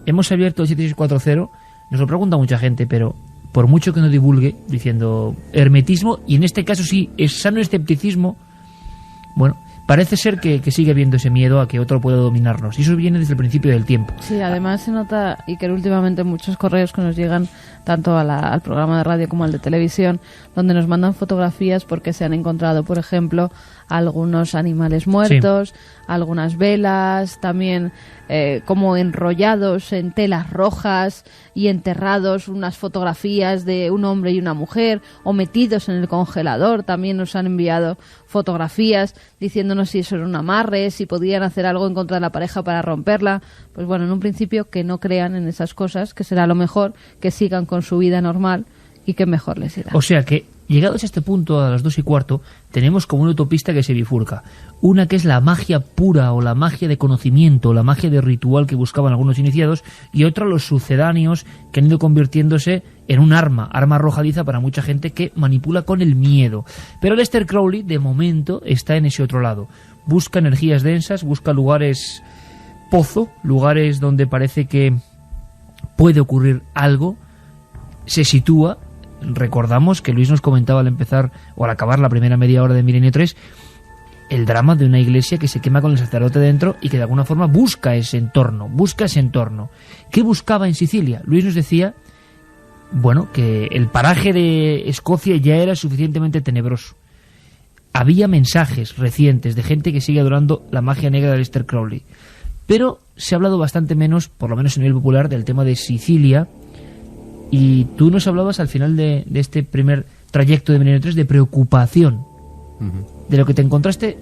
hemos abierto el 7640, nos lo pregunta mucha gente, pero por mucho que no divulgue, diciendo hermetismo, y en este caso sí, es sano escepticismo, bueno, parece ser que sigue habiendo ese miedo a que otro pueda dominarnos, y eso viene desde el principio del tiempo. Sí, además se nota, y que últimamente muchos correos que nos llegan tanto al programa de radio como al de televisión, donde nos mandan fotografías porque se han encontrado, por ejemplo, algunos animales muertos, algunas velas, también como enrollados en telas rojas y enterrados, unas fotografías de un hombre y una mujer, o metidos en el congelador. También nos han enviado fotografías diciéndonos si eso era un amarre, si podían hacer algo en contra de la pareja para romperla. Pues bueno, en un principio que no crean en esas cosas, que será lo mejor, que sigan con su vida normal y que mejor les irá. O sea que, llegados a este punto, a las 2:15, tenemos como una autopista que se bifurca. Una que es la magia pura, o la magia de conocimiento, o la magia de ritual que buscaban algunos iniciados, y otra los sucedáneos que han ido convirtiéndose en un arma arrojadiza para mucha gente que manipula con el miedo. Pero Aleister Crowley, de momento, está en ese otro lado. Busca energías densas, busca lugares pozo, lugares donde parece que puede ocurrir algo, se sitúa. Recordamos que Luis nos comentaba al empezar o al acabar la primera media hora de Milenio 3 el drama de una iglesia que se quema con el sacerdote dentro y que de alguna forma busca ese entorno. ¿Qué buscaba en Sicilia? Luis nos decía, bueno, que el paraje de Escocia ya era suficientemente tenebroso. Había mensajes recientes de gente que sigue adorando la magia negra de Aleister Crowley. Pero se ha hablado bastante menos, por lo menos a nivel popular, del tema de Sicilia. Y tú nos hablabas al final de este primer trayecto de Milenio 3 de preocupación. De lo que te encontraste,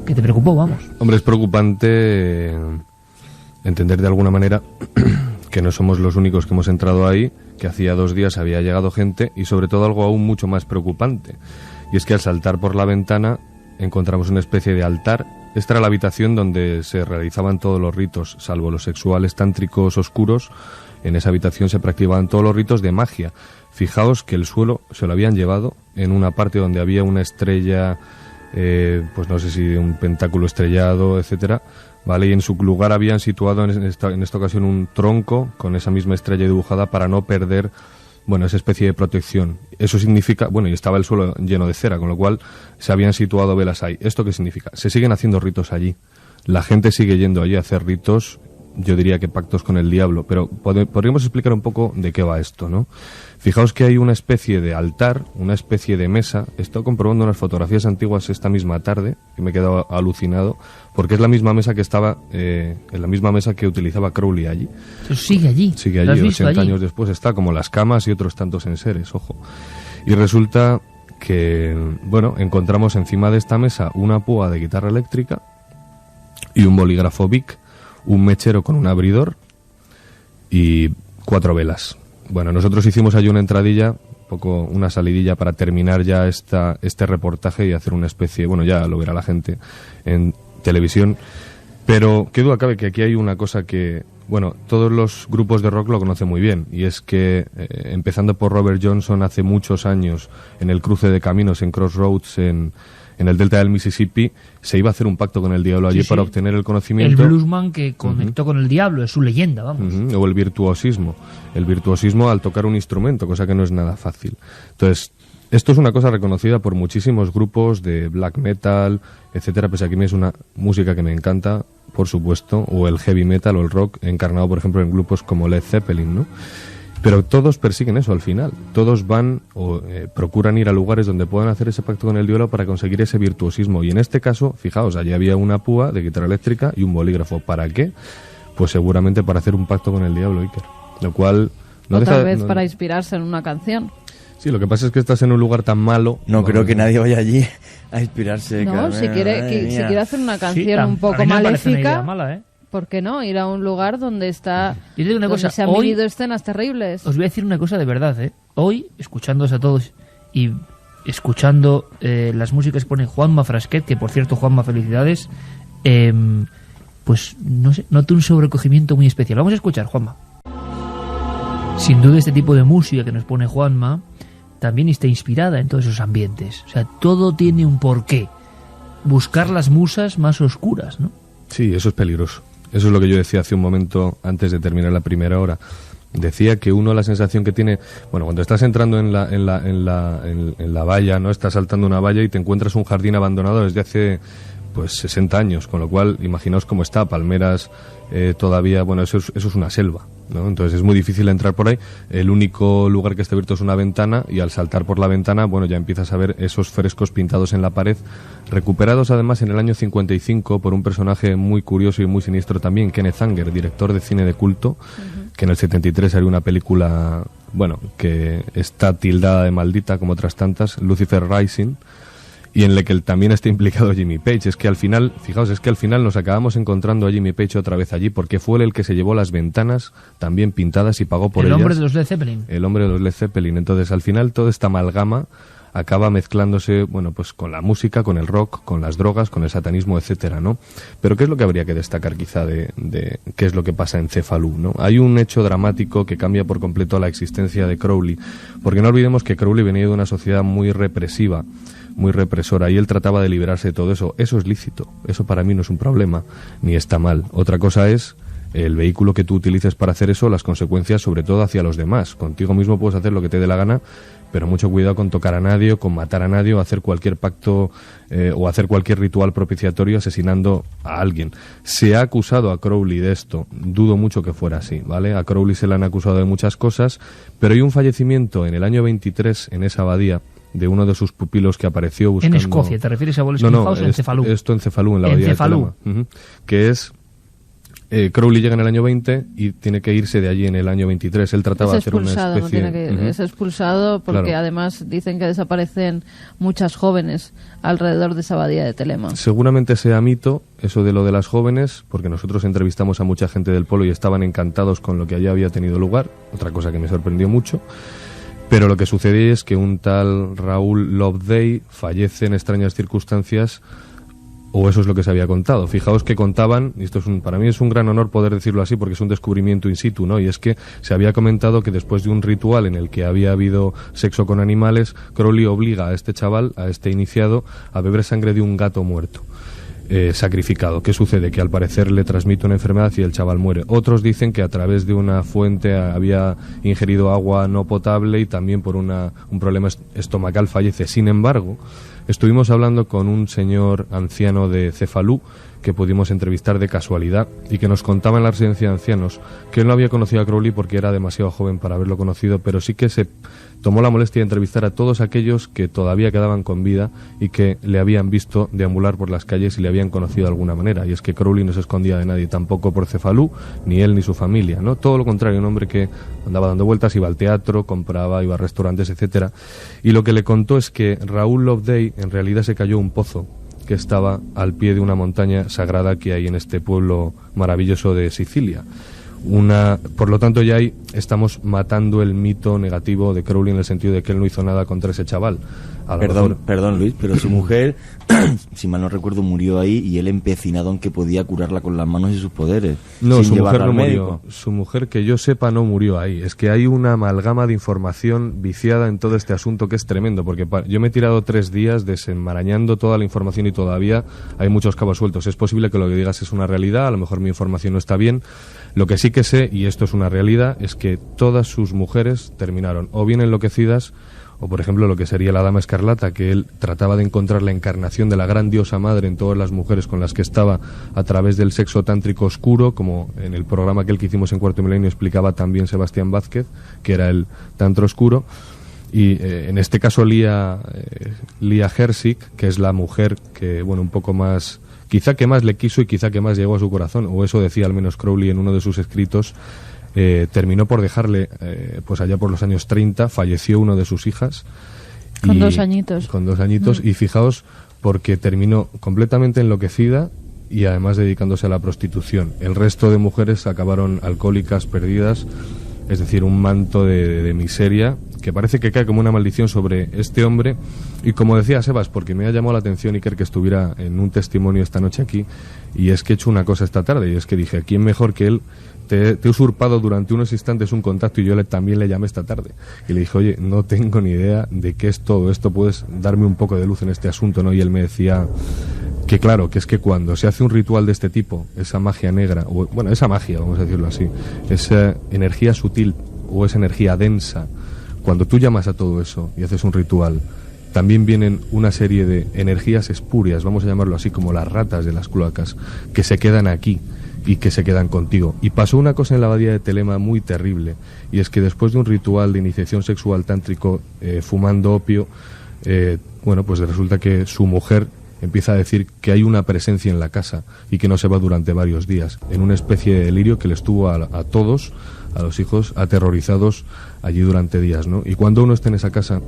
que te preocupó, vamos. Hombre, es preocupante entender de alguna manera que no somos los únicos que hemos entrado ahí, que hacía 2 días había llegado gente, y sobre todo algo aún mucho más preocupante, y es que al saltar por la ventana encontramos una especie de altar. Esta era la habitación donde se realizaban todos los ritos, salvo los sexuales tántricos oscuros. En esa habitación se practicaban todos los ritos de magia. Fijaos que el suelo se lo habían llevado en una parte donde había una estrella, pues no sé si un pentáculo estrellado, etcétera, ¿vale? Y en su lugar habían situado en esta ocasión un tronco con esa misma estrella dibujada para no perder, bueno, esa especie de protección. Eso significa, bueno, y estaba el suelo lleno de cera, con lo cual se habían situado velas ahí. ¿Esto qué significa? Se siguen haciendo ritos allí. La gente sigue yendo allí a hacer ritos, yo diría que pactos con el diablo, pero podríamos explicar un poco de qué va esto, ¿no? Fijaos que hay una especie de altar, una especie de mesa. He estado comprobando unas fotografías antiguas esta misma tarde, que me he quedado alucinado, porque es la misma mesa que estaba, en la misma mesa que utilizaba Crowley allí. Eso sigue allí. Sigue allí, 80 años después está, como las camas y otros tantos enseres, ojo. Y resulta que, bueno, encontramos encima de esta mesa una púa de guitarra eléctrica y un bolígrafo Bic, un mechero con un abridor y 4 velas. Bueno, nosotros hicimos allí una entradilla, una salidilla para terminar ya este reportaje y hacer una especie, bueno, ya lo verá la gente en televisión, pero qué duda cabe que aquí hay una cosa que, bueno, todos los grupos de rock lo conocen muy bien, y es que, empezando por Robert Johnson hace muchos años, en el cruce de caminos, en Crossroads, en el delta del Mississippi, se iba a hacer un pacto con el diablo allí para obtener el conocimiento. El bluesman que conectó con el diablo, es su leyenda, vamos. O el virtuosismo al tocar un instrumento, cosa que no es nada fácil. Entonces, esto es una cosa reconocida por muchísimos grupos de black metal, etcétera, pues aquí es una música que me encanta, por supuesto, o el heavy metal o el rock, encarnado, por ejemplo, en grupos como Led Zeppelin, ¿no? Pero todos persiguen eso al final. Todos van o procuran ir a lugares donde puedan hacer ese pacto con el diablo para conseguir ese virtuosismo. Y en este caso, fijaos, allí había una púa de guitarra eléctrica y un bolígrafo. ¿Para qué? Pues seguramente para hacer un pacto con el diablo, Iker. Lo cual... Otra vez para inspirarse en una canción. Sí, lo que pasa es que estás en un lugar tan malo... No creo que nadie vaya allí a inspirarse. No, si quiere hacer una canción un poco maléfica... ¿Por qué no? Ir a un lugar donde se han vivido escenas terribles. Os voy a decir una cosa de verdad, ¿eh? Hoy, escuchándoos a todos y escuchando las músicas que pone Juanma Frasquet, que por cierto, Juanma, felicidades, pues no sé, noto un sobrecogimiento muy especial. Vamos a escuchar, Juanma. Sin duda este tipo de música que nos pone Juanma también está inspirada en todos esos ambientes. O sea, todo tiene un porqué. Buscar las musas más oscuras, ¿no? Sí, eso es peligroso. Eso es lo que yo decía hace un momento antes de terminar la primera hora. Decía que uno la sensación que tiene, bueno, cuando estás entrando en la valla, ¿no? Estás saltando una valla y te encuentras un jardín abandonado desde hace pues 60 años, con lo cual imaginaos cómo está, palmeras todavía, bueno, eso es una selva, ¿no? Entonces es muy difícil entrar por ahí. El único lugar que está abierto es una ventana, y al saltar por la ventana, bueno, ya empiezas a ver esos frescos pintados en la pared, recuperados además en el año 55 por un personaje muy curioso y muy siniestro también, Kenneth Anger, director de cine de culto, que en el 73 haría una película, bueno, que está tildada de maldita como otras tantas, Lucifer Rising, y en la que también está implicado Jimmy Page. Es que al final, fijaos, es que al final nos acabamos encontrando a Jimmy Page otra vez allí, porque fue él el que se llevó las ventanas también pintadas y pagó por ellas. El hombre de los Led Zeppelin. El hombre de los Led Zeppelin. Entonces, al final, toda esta amalgama acaba mezclándose, bueno, pues con la música, con el rock, con las drogas, con el satanismo, etcétera, ¿no? Pero ¿qué es lo que habría que destacar quizá de qué es lo que pasa en Cefalú, ¿no? Hay un hecho dramático que cambia por completo la existencia de Crowley, porque no olvidemos que Crowley venía de una sociedad muy represiva, muy represora, y él trataba de liberarse de todo eso. Eso es lícito, eso para mí no es un problema, ni está mal. Otra cosa es el vehículo que tú utilices para hacer eso, las consecuencias sobre todo hacia los demás. Contigo mismo puedes hacer lo que te dé la gana, pero mucho cuidado con tocar a nadie, con matar a nadie, o hacer cualquier pacto o hacer cualquier ritual propiciatorio asesinando a alguien. Se ha acusado a Crowley de esto, dudo mucho que fuera así, ¿vale? A Crowley se le han acusado de muchas cosas, pero hay un fallecimiento en el año 23 en esa abadía de uno de sus pupilos que apareció buscando... En Escocia, ¿te refieres a Wallace House? En Cefalú. Esto en Cefalú, en la abadía de Telema, que es... Crowley llega en el año 20 y tiene que irse de allí en el año 23. Él trataba de hacer una especie... No tiene que, es expulsado porque claro. Además dicen que desaparecen muchas jóvenes alrededor de esa abadía de Telema. Seguramente sea mito eso de lo de las jóvenes, porque nosotros entrevistamos a mucha gente del pueblo y estaban encantados con lo que allí había tenido lugar, otra cosa que me sorprendió mucho. Pero lo que sucede es que un tal Raúl Loveday fallece en extrañas circunstancias, o eso es lo que se había contado. Fijaos que contaban, y esto para mí es un gran honor poder decirlo así porque es un descubrimiento in situ, ¿no? Y es que se había comentado que después de un ritual en el que había habido sexo con animales, Crowley obliga a este chaval, a este iniciado, a beber sangre de un gato muerto, sacrificado. ¿Qué sucede? Que al parecer le transmite una enfermedad y el chaval muere. Otros dicen que a través de una fuente había ingerido agua no potable y también por un problema estomacal fallece. Sin embargo, estuvimos hablando con un señor anciano de Cefalú que pudimos entrevistar de casualidad y que nos contaba en la residencia de ancianos que él no había conocido a Crowley porque era demasiado joven para haberlo conocido, pero sí que se tomó la molestia de entrevistar a todos aquellos que todavía quedaban con vida y que le habían visto deambular por las calles y le habían conocido de alguna manera. Y es que Crowley no se escondía de nadie, tampoco por Cefalú, ni él ni su familia, ¿no? Todo lo contrario, un hombre que andaba dando vueltas, iba al teatro, compraba, iba a restaurantes, etcétera. Y lo que le contó es que Raúl Loveday en realidad se cayó un pozo que estaba al pie de una montaña sagrada que hay en este pueblo maravilloso de Sicilia. Por lo tanto, ya ahí estamos matando el mito negativo de Crowley en el sentido de que él no hizo nada contra ese chaval. Perdón, Luis, pero su mujer, si mal no recuerdo, murió ahí y él empecinado en que podía curarla con las manos y sus poderes. No, su mujer no murió. Su mujer, que yo sepa, no murió ahí. Es que hay una amalgama de información viciada en todo este asunto que es tremendo, porque yo me he tirado 3 días desenmarañando toda la información y todavía hay muchos cabos sueltos. Es posible que lo que digas es una realidad, a lo mejor mi información no está bien. Lo que sí que sé, y esto es una realidad, es que todas sus mujeres terminaron o bien enloquecidas, o por ejemplo lo que sería la Dama Escarlata, que él trataba de encontrar la encarnación de la gran diosa madre en todas las mujeres con las que estaba a través del sexo tántrico oscuro, como en el programa que hicimos en Cuarto Milenio explicaba también Sebastián Vázquez, que era el tantro oscuro. Y en este caso Lia Hersig, que es la mujer que, bueno, un poco más, quizá que más le quiso y quizá que más llegó a su corazón, o eso decía al menos Crowley en uno de sus escritos, terminó por dejarle, pues allá por los años 30, falleció una de sus hijas. Con 2 añitos. Con 2 añitos, y fijaos, porque terminó completamente enloquecida y además dedicándose a la prostitución. El resto de mujeres acabaron alcohólicas, perdidas, es decir, un manto de miseria que parece que cae como una maldición sobre este hombre. Y como decía Sebas, porque me ha llamado la atención, Iker, que estuviera en un testimonio esta noche aquí, y es que he hecho una cosa esta tarde, y es que dije, ¿quién mejor que él? Te he usurpado durante unos instantes un contacto y yo también le llamé esta tarde y le dije, oye, no tengo ni idea de qué es todo esto, puedes darme un poco de luz en este asunto, ¿no? Y él me decía que claro, que es que cuando se hace un ritual de este tipo, esa magia negra, o bueno, esa magia, vamos a decirlo así, esa energía sutil o esa energía densa, cuando tú llamas a todo eso y haces un ritual, también vienen una serie de energías espurias, vamos a llamarlo así, como las ratas de las cloacas, que se quedan aquí y que se quedan contigo. Y pasó una cosa en la abadía de Telema muy terrible, y es que después de un ritual de iniciación sexual tántrico, fumando opio, bueno, pues resulta que su mujer empieza a decir que hay una presencia en la casa y que no se va durante varios días, en una especie de delirio que les tuvo a todos, a los hijos, aterrorizados allí durante días, ¿no? Y cuando uno está en esa casa,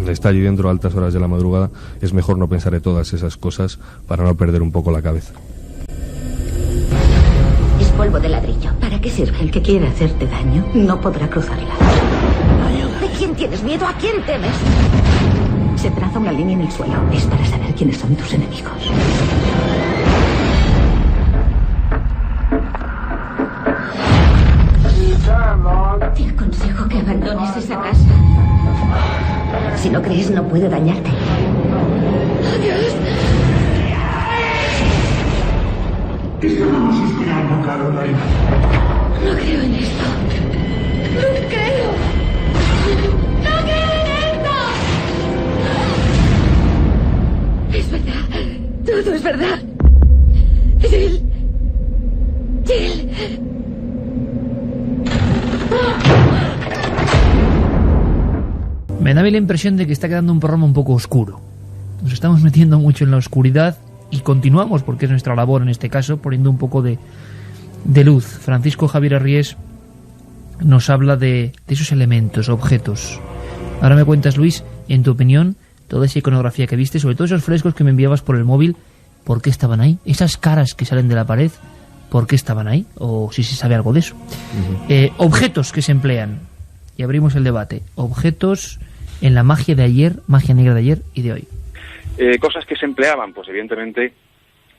está allí dentro a altas horas de la madrugada, es mejor no pensar en todas esas cosas para no perder un poco la cabeza. Es polvo de ladrillo. ¿Para qué sirve? El que quiere hacerte daño no podrá cruzarla. ¿De quién tienes miedo? ¿A quién temes? Se traza una línea en el suelo. Es para saber quiénes son tus enemigos. Te aconsejo que abandones esa casa. Si no crees, no puede dañarte. Dios. ¿Qué estábamos esperando, Caroline? No creo en esto. No creo. ¡No creo en esto! Es verdad. Todo es verdad. Jill. Jill. Me da a mí la impresión de que está quedando un programa un poco oscuro. Nos estamos metiendo mucho en la oscuridad y continuamos, porque es nuestra labor en este caso, poniendo un poco de luz. Francisco Javier Arries nos habla de esos elementos, objetos. Ahora me cuentas, Luis, en tu opinión, toda esa iconografía que viste, sobre todo esos frescos que me enviabas por el móvil, ¿por qué estaban ahí? Esas caras que salen de la pared, ¿por qué estaban ahí? O si se sabe algo de eso. Objetos que se emplean. Y abrimos el debate. Objetos en la magia de ayer, magia negra de ayer y de hoy. Cosas que se empleaban, pues evidentemente,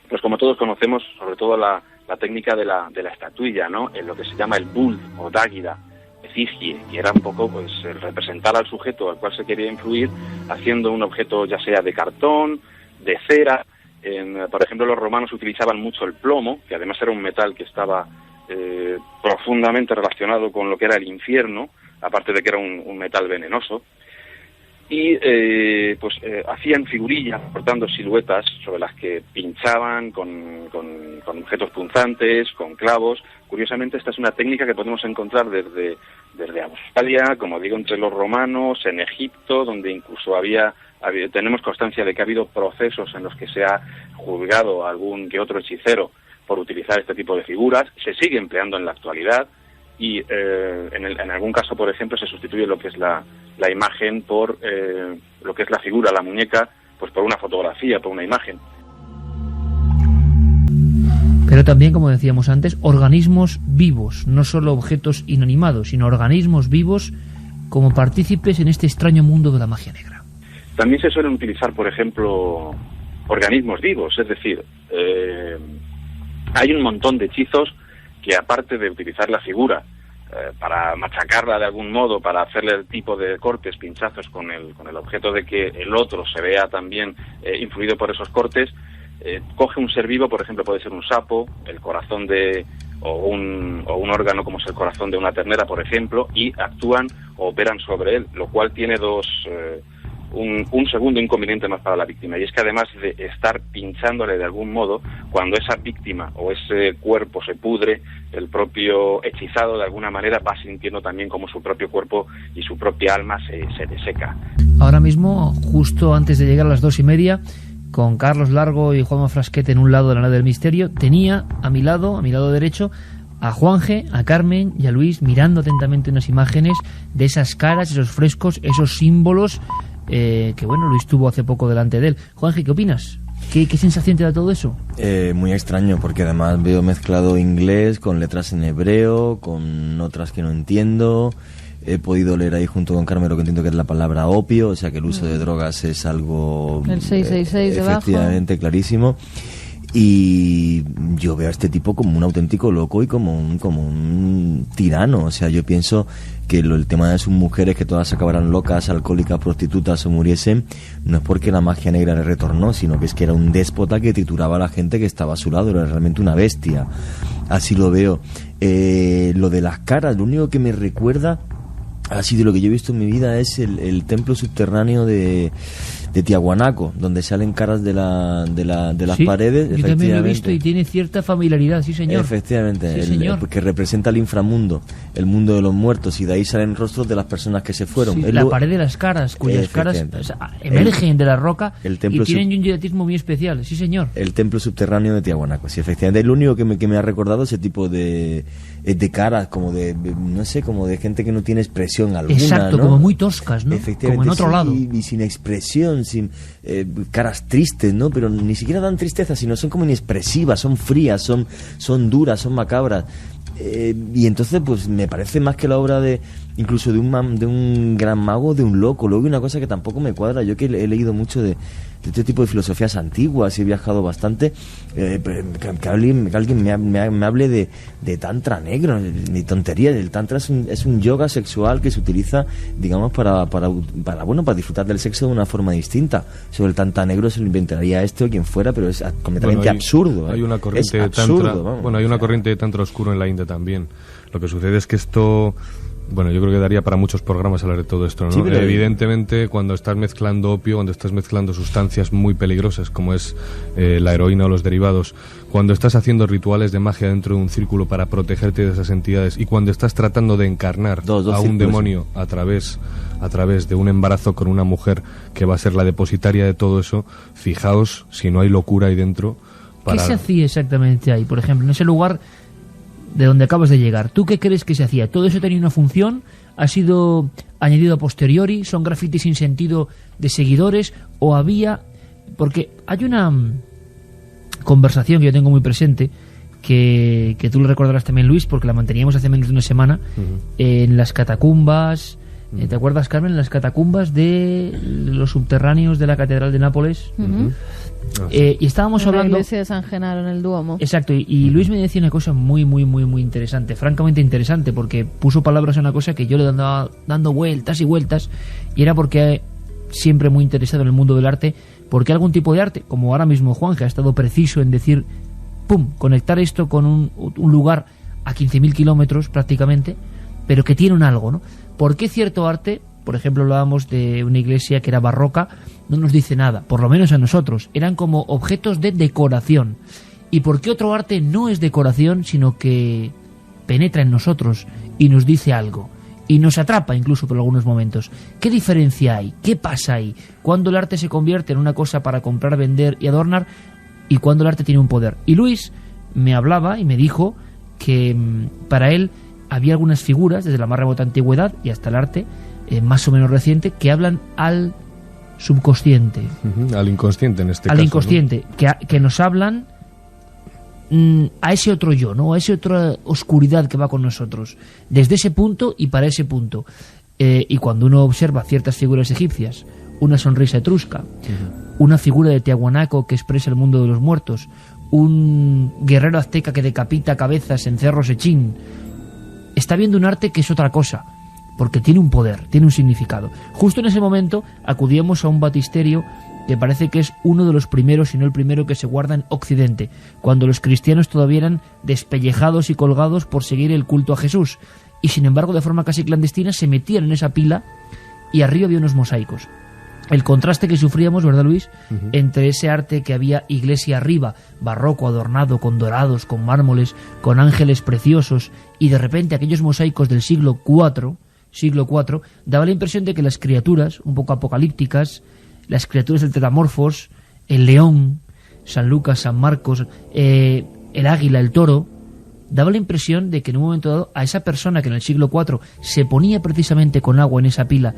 pues como todos conocemos, sobre todo la técnica de la estatuilla, ¿no? En lo que se llama el bull o dáguila, efigie, y era un poco pues el representar al sujeto al cual se quería influir, haciendo un objeto ya sea de cartón, de cera. Por ejemplo, los romanos utilizaban mucho el plomo, que además era un metal que estaba profundamente relacionado con lo que era el infierno, aparte de que era un metal venenoso. Y hacían figurillas cortando siluetas sobre las que pinchaban con objetos punzantes, con clavos. Curiosamente, esta es una técnica que podemos encontrar desde Australia, como digo, entre los romanos, en Egipto, donde incluso tenemos constancia de que ha habido procesos en los que se ha juzgado a algún que otro hechicero por utilizar este tipo de figuras. Se sigue empleando en la actualidad. Y en algún caso, por ejemplo, se sustituye lo que es la imagen por lo que es la figura, la muñeca, pues por una fotografía, por una imagen. Pero también, como decíamos antes, organismos vivos, no solo objetos inanimados, sino organismos vivos como partícipes en este extraño mundo de la magia negra. También se suelen utilizar, por ejemplo, organismos vivos, es decir, hay un montón de hechizos que, aparte de utilizar la figura para machacarla de algún modo, para hacerle el tipo de cortes, pinchazos con el objeto de que el otro se vea también influido por esos cortes, coge un ser vivo, por ejemplo puede ser un sapo, el corazón o un órgano como es el corazón de una ternera, por ejemplo, y actúan o operan sobre él, lo cual tiene un segundo inconveniente más para la víctima, y es que además de estar pinchándole de algún modo, cuando esa víctima o ese cuerpo se pudre, el propio hechizado de alguna manera va sintiendo también como su propio cuerpo y su propia alma se deseca. Ahora mismo, justo antes de llegar a las 2:30, con Carlos Largo y Juanma Frasquet en un lado de la nave del misterio, tenía a mi lado derecho, a Juanje, a Carmen y a Luis mirando atentamente unas imágenes de esas caras, esos frescos, esos símbolos que bueno, Luis tuvo hace poco delante de él. Juanje, ¿qué opinas? ¿Qué sensación te da todo eso? Muy extraño, porque además veo mezclado inglés con letras en hebreo, con otras que no entiendo. He podido leer ahí junto con Carmen lo que entiendo que es la palabra opio, o sea que el uso de drogas es algo... El 666 debajo. Efectivamente, clarísimo. Y yo veo a este tipo como un auténtico loco y como un tirano. O sea, yo pienso que el tema de sus mujeres, que todas acabaran locas, alcohólicas, prostitutas o muriesen, no es porque la magia negra le retornó, sino que es que era un déspota que trituraba a la gente que estaba a su lado, era realmente una bestia. Así lo veo. Lo de las caras, lo único que me recuerda, así de lo que yo he visto en mi vida, es el templo subterráneo de Tiahuanaco, donde salen caras de las paredes. Yo también lo he visto y tiene cierta familiaridad, sí señor. Efectivamente, sí, señor. Que representa el inframundo, el mundo de los muertos, y de ahí salen rostros de las personas que se fueron. Sí, la pared de las caras, cuyas caras emergen de la roca y tienen un dietismo muy especial, sí señor. El templo subterráneo de Tiahuanaco, sí, efectivamente. Es lo único que me ha recordado ese tipo de caras, como de, no sé, como de gente que no tiene expresión alguna. Exacto, ¿no? Como muy toscas, ¿no? Efectivamente, como en otro lado. Y sin expresión, sin caras tristes, ¿no? Pero ni siquiera dan tristeza, sino son como inexpresivas, son frías, son duras, son macabras. Y entonces, pues me parece más que la obra incluso de un gran mago, de un loco. Luego hay una cosa que tampoco me cuadra, yo que he leído mucho de este tipo de filosofías antiguas, he viajado bastante, que alguien me hable de tantra negro, ni tontería. El tantra es un yoga sexual que se utiliza, digamos, para disfrutar del sexo de una forma distinta. Sobre el tantra negro se lo inventaría o quien fuera, pero es completamente absurdo. Hay una corriente de tantra, hay una corriente de tantra oscuro en la India también. Lo que sucede es que esto, bueno, yo creo que daría para muchos programas hablar de todo esto, ¿no? Sí, pero evidentemente, cuando estás mezclando opio, cuando estás mezclando sustancias muy peligrosas, como es la heroína o los derivados, cuando estás haciendo rituales de magia dentro de un círculo para protegerte de esas entidades, y cuando estás tratando de encarnar a un demonio a través de un embarazo con una mujer que va a ser la depositaria de todo eso, fijaos si no hay locura ahí dentro. ¿Qué se hacía exactamente ahí? Por ejemplo, en ese lugar de donde acabas de llegar, ¿tú qué crees que se hacía? ¿Todo eso tenía una función? ¿Ha sido añadido a posteriori? ¿Son grafitis sin sentido de seguidores? ¿O había...? Porque hay una conversación que yo tengo muy presente, que tú lo recordarás también, Luis, porque la manteníamos hace menos de una semana, en las catacumbas... ¿Te acuerdas, Carmen? En las catacumbas de los subterráneos de la Catedral de Nápoles. Y estábamos hablando... En la iglesia de San Genaro, en el Duomo. Exacto, y Luis me decía una cosa muy, muy, muy, muy interesante, francamente interesante, porque puso palabras a una cosa que yo le andaba dando vueltas y vueltas, y era porque siempre muy interesado en el mundo del arte, porque algún tipo de arte, como ahora mismo Juan, que ha estado preciso en decir, ¡pum!, conectar esto con un lugar a 15.000 kilómetros prácticamente, pero que tiene un algo, ¿no? ¿Por qué cierto arte, por ejemplo, hablábamos de una iglesia que era barroca, no nos dice nada, por lo menos a nosotros, eran como objetos de decoración? ¿Y por qué otro arte no es decoración, sino que penetra en nosotros y nos dice algo? Y nos atrapa incluso por algunos momentos. ¿Qué diferencia hay? ¿Qué pasa ahí? ¿Cuándo el arte se convierte en una cosa para comprar, vender y adornar? ¿Y cuándo el arte tiene un poder? Y Luis me hablaba y me dijo que para él había algunas figuras, desde la más remota antigüedad y hasta el arte más o menos reciente, que hablan al subconsciente. Al inconsciente en este caso. Al inconsciente, ¿no? que nos hablan a ese otro yo, ¿no? A esa otra oscuridad que va con nosotros. Desde ese punto y para ese punto. Y cuando uno observa ciertas figuras egipcias, una sonrisa etrusca, una figura de Tiahuanaco que expresa el mundo de los muertos, un guerrero azteca que decapita cabezas en Cerro Sechín, está viendo un arte que es otra cosa, porque tiene un poder, tiene un significado. Justo en ese momento acudíamos a un batisterio que parece que es uno de los primeros, si no el primero, que se guarda en Occidente, cuando los cristianos todavía eran despellejados y colgados por seguir el culto a Jesús, y sin embargo de forma casi clandestina se metían en esa pila y arriba había unos mosaicos. El contraste que sufríamos, ¿verdad, Luis?, entre ese arte que había iglesia arriba, barroco, adornado con dorados, con mármoles, con ángeles preciosos, y de repente aquellos mosaicos del siglo IV, daba la impresión de que las criaturas, un poco apocalípticas, las criaturas del Tetamorfos, el león, San Lucas, San Marcos, el águila, el toro, daba la impresión de que en un momento dado a esa persona que en el siglo IV se ponía precisamente con agua en esa pila,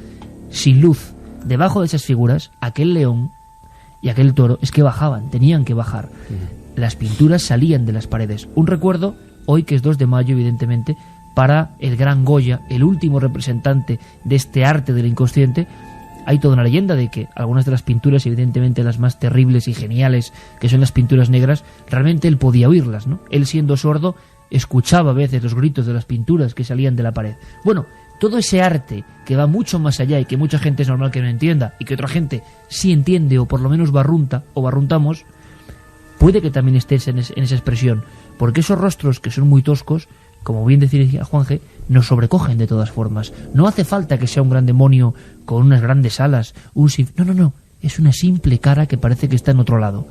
sin luz, debajo de esas figuras, aquel león y aquel toro es que bajaban, tenían que bajar. Las pinturas salían de las paredes. Un recuerdo, hoy que es 2 de mayo, evidentemente, para el gran Goya, el último representante de este arte del inconsciente. Hay toda una leyenda de que algunas de las pinturas, evidentemente las más terribles y geniales, que son las pinturas negras, realmente él podía oírlas, ¿no? Él, siendo sordo, escuchaba a veces los gritos de las pinturas que salían de la pared. Bueno, todo ese arte que va mucho más allá y que mucha gente es normal que no entienda y que otra gente sí entiende o por lo menos barrunta o barruntamos, puede que también estés en esa expresión, porque esos rostros que son muy toscos, como bien decía Juanje, nos sobrecogen de todas formas. No hace falta que sea un gran demonio con unas grandes alas, no, es una simple cara que parece que está en otro lado.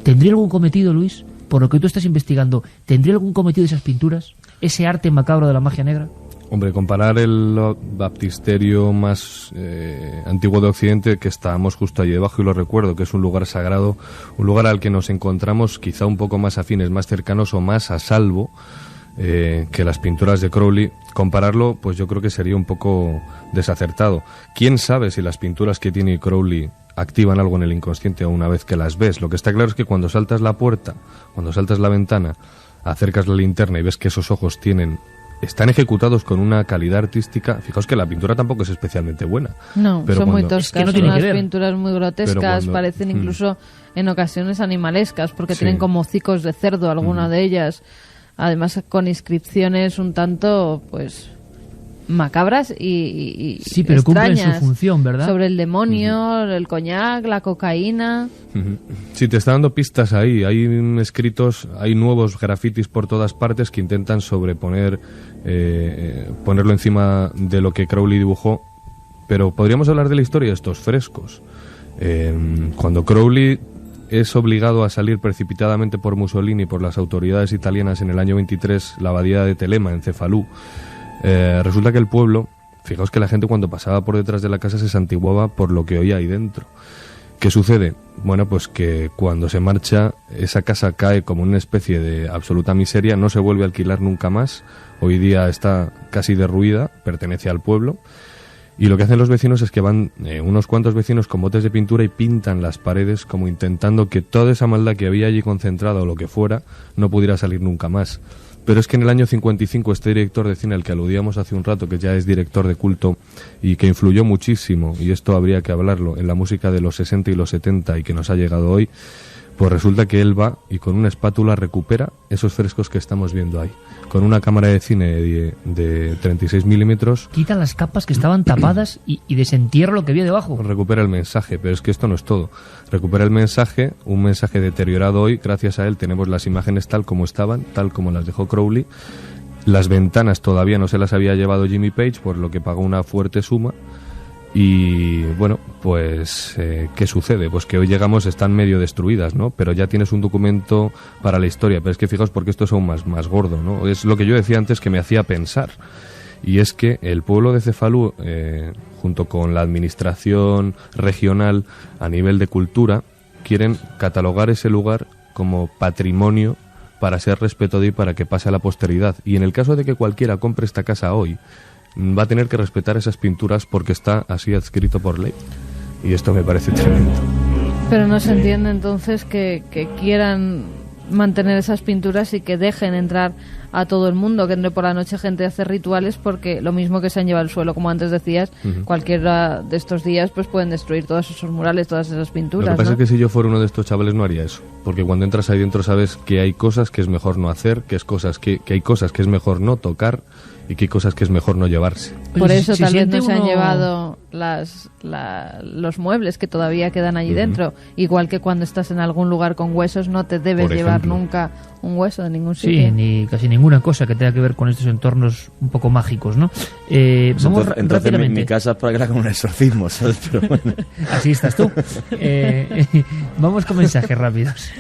¿Tendría algún cometido, Luis? Por lo que tú estás investigando, ¿tendría algún cometido esas pinturas? ¿Ese arte macabro de la magia negra? Hombre, comparar el baptisterio más antiguo de Occidente, que estábamos justo allí debajo, y lo recuerdo, que es un lugar sagrado, un lugar al que nos encontramos quizá un poco más afines, más cercanos o más a salvo que las pinturas de Crowley, compararlo, pues yo creo que sería un poco desacertado. ¿Quién sabe si las pinturas que tiene Crowley activan algo en el inconsciente una vez que las ves? Lo que está claro es que cuando saltas la puerta, cuando saltas la ventana, acercas la linterna y ves que esos ojos tienen están ejecutados con una calidad artística. Fijaos que la pintura tampoco es especialmente buena. No, pero son muy toscas, es que no son tiene que unas ver. pinturas muy grotescas, parecen incluso en ocasiones animalescas, porque tienen como hocicos de cerdo alguna de ellas, además con inscripciones un tanto, pues, macabras y sí, pero cumplen su función, ¿verdad? Sobre el demonio, el coñac, la cocaína. Sí, te está dando pistas ahí. Hay escritos, hay nuevos grafitis por todas partes que intentan sobreponer, ponerlo encima de lo que Crowley dibujó. Pero podríamos hablar de la historia de estos frescos. Cuando Crowley es obligado a salir precipitadamente por Mussolini, por las autoridades italianas en el año 23, la abadía de Telema, en Cefalú, resulta que el pueblo, fijaos que la gente cuando pasaba por detrás de la casa se santiguaba por lo que oía ahí dentro. ¿Qué sucede? Bueno, pues que cuando se marcha, esa casa cae como una especie de absoluta miseria, no se vuelve a alquilar nunca más, hoy día está casi derruida, pertenece al pueblo, y lo que hacen los vecinos es que van unos cuantos vecinos con botes de pintura y pintan las paredes como intentando que toda esa maldad que había allí concentrada o lo que fuera no pudiera salir nunca más. Pero es que en el año 55 este director de cine al que aludíamos hace un rato, que ya es director de culto y que influyó muchísimo, y esto habría que hablarlo, en la música de los 60 y los 70 y que nos ha llegado hoy, pues resulta que él va y con una espátula recupera esos frescos que estamos viendo ahí. Con una cámara de cine de 36 milímetros... Quita las capas que estaban tapadas y desentierra lo que había debajo. Recupera el mensaje, pero es que esto no es todo. Recupera el mensaje, un mensaje deteriorado hoy. Gracias a él tenemos las imágenes tal como estaban, tal como las dejó Crowley. Las ventanas todavía no se las había llevado Jimmy Page, por lo que pagó una fuerte suma. Y bueno, pues ¿qué sucede? Pues que hoy llegamos, están medio destruidas, ¿no? Pero ya tienes un documento para la historia. Pero es que fijaos porque esto es aún más gordo, ¿no? Es lo que yo decía antes que me hacía pensar. Y es que el pueblo de Cefalú, junto con la administración regional a nivel de cultura, quieren catalogar ese lugar como patrimonio para ser respetado y para que pase a la posteridad. Y en el caso de que cualquiera compre esta casa hoy, va a tener que respetar esas pinturas porque está así adscrito por ley. Y esto me parece tremendo. Pero no se entiende entonces que quieran mantener esas pinturas y que dejen entrar a todo el mundo, que entre por la noche gente a hacer rituales, porque lo mismo que se han llevado al suelo, como antes decías, cualquiera de estos días pues pueden destruir todos esos murales, todas esas pinturas. Lo que pasa ¿no? es que si yo fuera uno de estos chavales no haría eso, porque cuando entras ahí dentro sabes que hay cosas que es mejor no hacer, que hay cosas que es mejor no tocar y que hay cosas que es mejor no llevarse. Por eso tal vez no se han llevado los muebles que todavía quedan allí dentro. Igual que cuando estás en algún lugar con huesos no te debes llevar nunca un hueso de ningún sitio. Sí, ni casi ninguna cosa que tenga que ver con estos entornos un poco mágicos, ¿no? Vamos entonces mi casa es para que la hagan un exorcismo, ¿sabes? Pero bueno. Así estás tú. Vamos con mensajes rápidos.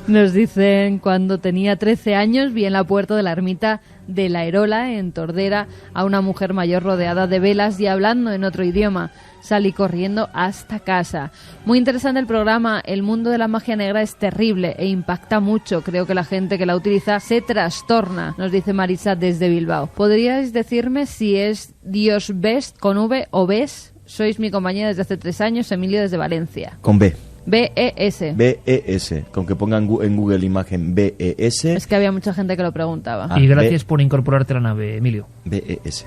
Nos dicen, cuando tenía 13 años vi en la puerta de la ermita de La Erola, en Tordera, a una mujer mayor rodeada de velas y hablando en otro idioma. Salí corriendo hasta casa. Muy interesante el programa. El mundo de la magia negra es terrible e impacta mucho. Creo que la gente que la utiliza se trastorna, nos dice Marisa desde Bilbao. ¿Podríais decirme si es Dios Best con V o Bes? Sois mi compañera desde hace 3 años, Emilio desde Valencia. Con B. B-E-S. B-E-S. Con que pongan en Google imagen B-E-S. Es que había mucha gente que lo preguntaba. Y gracias por incorporarte a la nave, Emilio. B-E-S.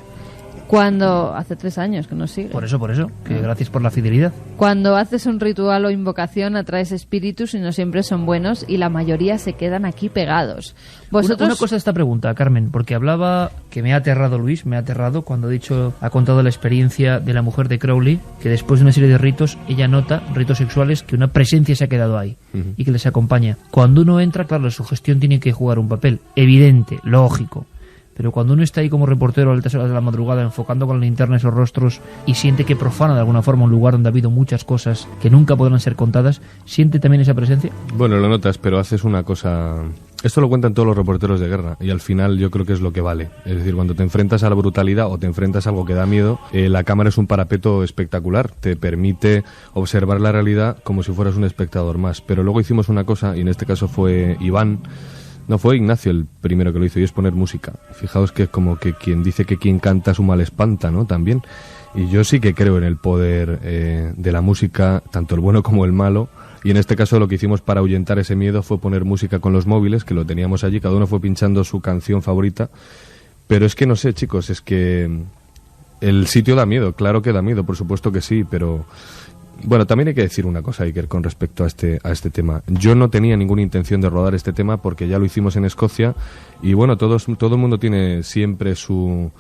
Cuando hace 3 años que nos sigue. Por eso, que gracias por la fidelidad. Cuando haces un ritual o invocación atraes espíritus y no siempre son buenos y la mayoría se quedan aquí pegados. ¿Vosotros? Una cosa de esta pregunta, Carmen, porque hablaba, que me ha aterrado Luis, me ha aterrado cuando ha contado la experiencia de la mujer de Crowley, que después de una serie de ritos, ella nota, ritos sexuales, que una presencia se ha quedado ahí y que les acompaña. Cuando uno entra, claro, la sugestión tiene que jugar un papel evidente, lógico. Pero cuando uno está ahí como reportero a altas horas de la madrugada enfocando con la linterna esos rostros y siente que profana de alguna forma un lugar donde ha habido muchas cosas que nunca podrán ser contadas, ¿siente también esa presencia? Bueno, lo notas, pero haces una cosa... Esto lo cuentan todos los reporteros de guerra y al final yo creo que es lo que vale. Es decir, cuando te enfrentas a la brutalidad o te enfrentas a algo que da miedo, la cámara es un parapeto espectacular. Te permite observar la realidad como si fueras un espectador más. Pero luego hicimos una cosa, y en este caso fue Iván... No, fue Ignacio el primero que lo hizo, y es poner música. Fijaos que es como que quien dice que quien canta su mal espanta, ¿no? También. Y yo sí que creo en el poder de la música, tanto el bueno como el malo. Y en este caso lo que hicimos para ahuyentar ese miedo fue poner música con los móviles, que lo teníamos allí. Cada uno fue pinchando su canción favorita. Pero es que no sé, chicos, es que el sitio da miedo, claro que da miedo, por supuesto que sí, pero bueno, también hay que decir una cosa, Iker, con respecto a este tema. Yo no tenía ninguna intención de rodar este tema porque ya lo hicimos en Escocia y bueno, todo el mundo tiene siempre sus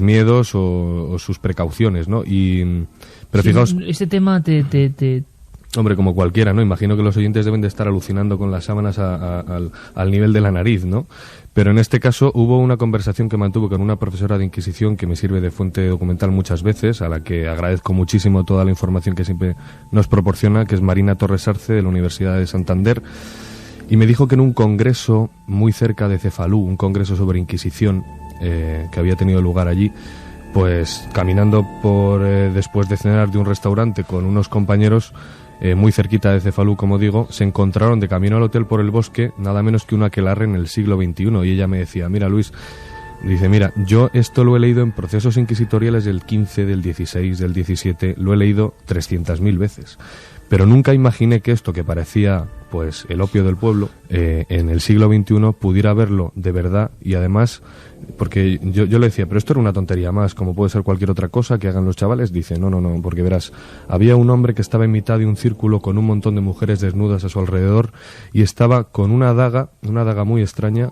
miedos o sus precauciones, ¿no? Pero fijaos, este tema hombre, como cualquiera, ¿no? Imagino que los oyentes deben de estar alucinando con las sábanas al nivel de la nariz, ¿no? Pero en este caso hubo una conversación que mantuve con una profesora de Inquisición que me sirve de fuente documental muchas veces, a la que agradezco muchísimo toda la información que siempre nos proporciona, que es Marina Torres Arce, de la Universidad de Santander, y me dijo que en un congreso muy cerca de Cefalú, un congreso sobre Inquisición que había tenido lugar allí, pues caminando después de cenar de un restaurante con unos compañeros muy cerquita de Cefalú, como digo, se encontraron de camino al hotel por el bosque nada menos que un aquelarre en el siglo XXI, y ella me decía, mira Luis, dice, mira, yo esto lo he leído en procesos inquisitoriales del 15, del 16, del 17, lo he leído 300.000 veces, pero nunca imaginé que esto que parecía pues el opio del pueblo en el siglo XXI pudiera verlo de verdad, y además, porque yo le decía, pero esto era una tontería más, como puede ser cualquier otra cosa que hagan los chavales. Dice, no, porque verás, había un hombre que estaba en mitad de un círculo con un montón de mujeres desnudas a su alrededor y estaba con una daga muy extraña,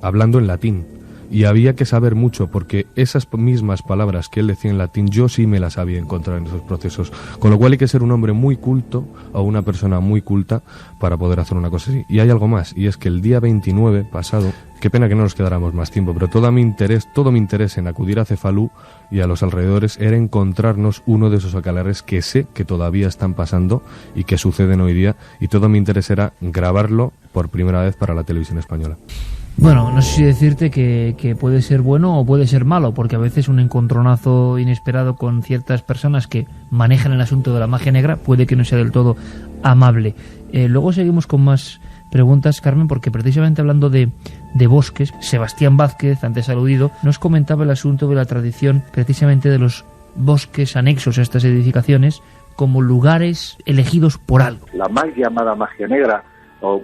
hablando en latín. Y había que saber mucho, porque esas mismas palabras que él decía en latín, yo sí me las había encontrado en esos procesos. Con lo cual hay que ser un hombre muy culto o una persona muy culta para poder hacer una cosa así. Y hay algo más, y es que el día 29 pasado, qué pena que no nos quedáramos más tiempo, pero todo mi interés en acudir a Cefalú y a los alrededores era encontrarnos uno de esos aquelarres que sé que todavía están pasando y que suceden hoy día, y todo mi interés era grabarlo por primera vez para la televisión española. Bueno, no sé si decirte que puede ser bueno o puede ser malo, porque a veces un encontronazo inesperado con ciertas personas que manejan el asunto de la magia negra puede que no sea del todo amable. Luego seguimos con más preguntas, Carmen, porque precisamente hablando de bosques, Sebastián Vázquez, antes aludido, nos comentaba el asunto de la tradición precisamente de los bosques anexos a estas edificaciones como lugares elegidos por algo. La mal llamada magia negra, o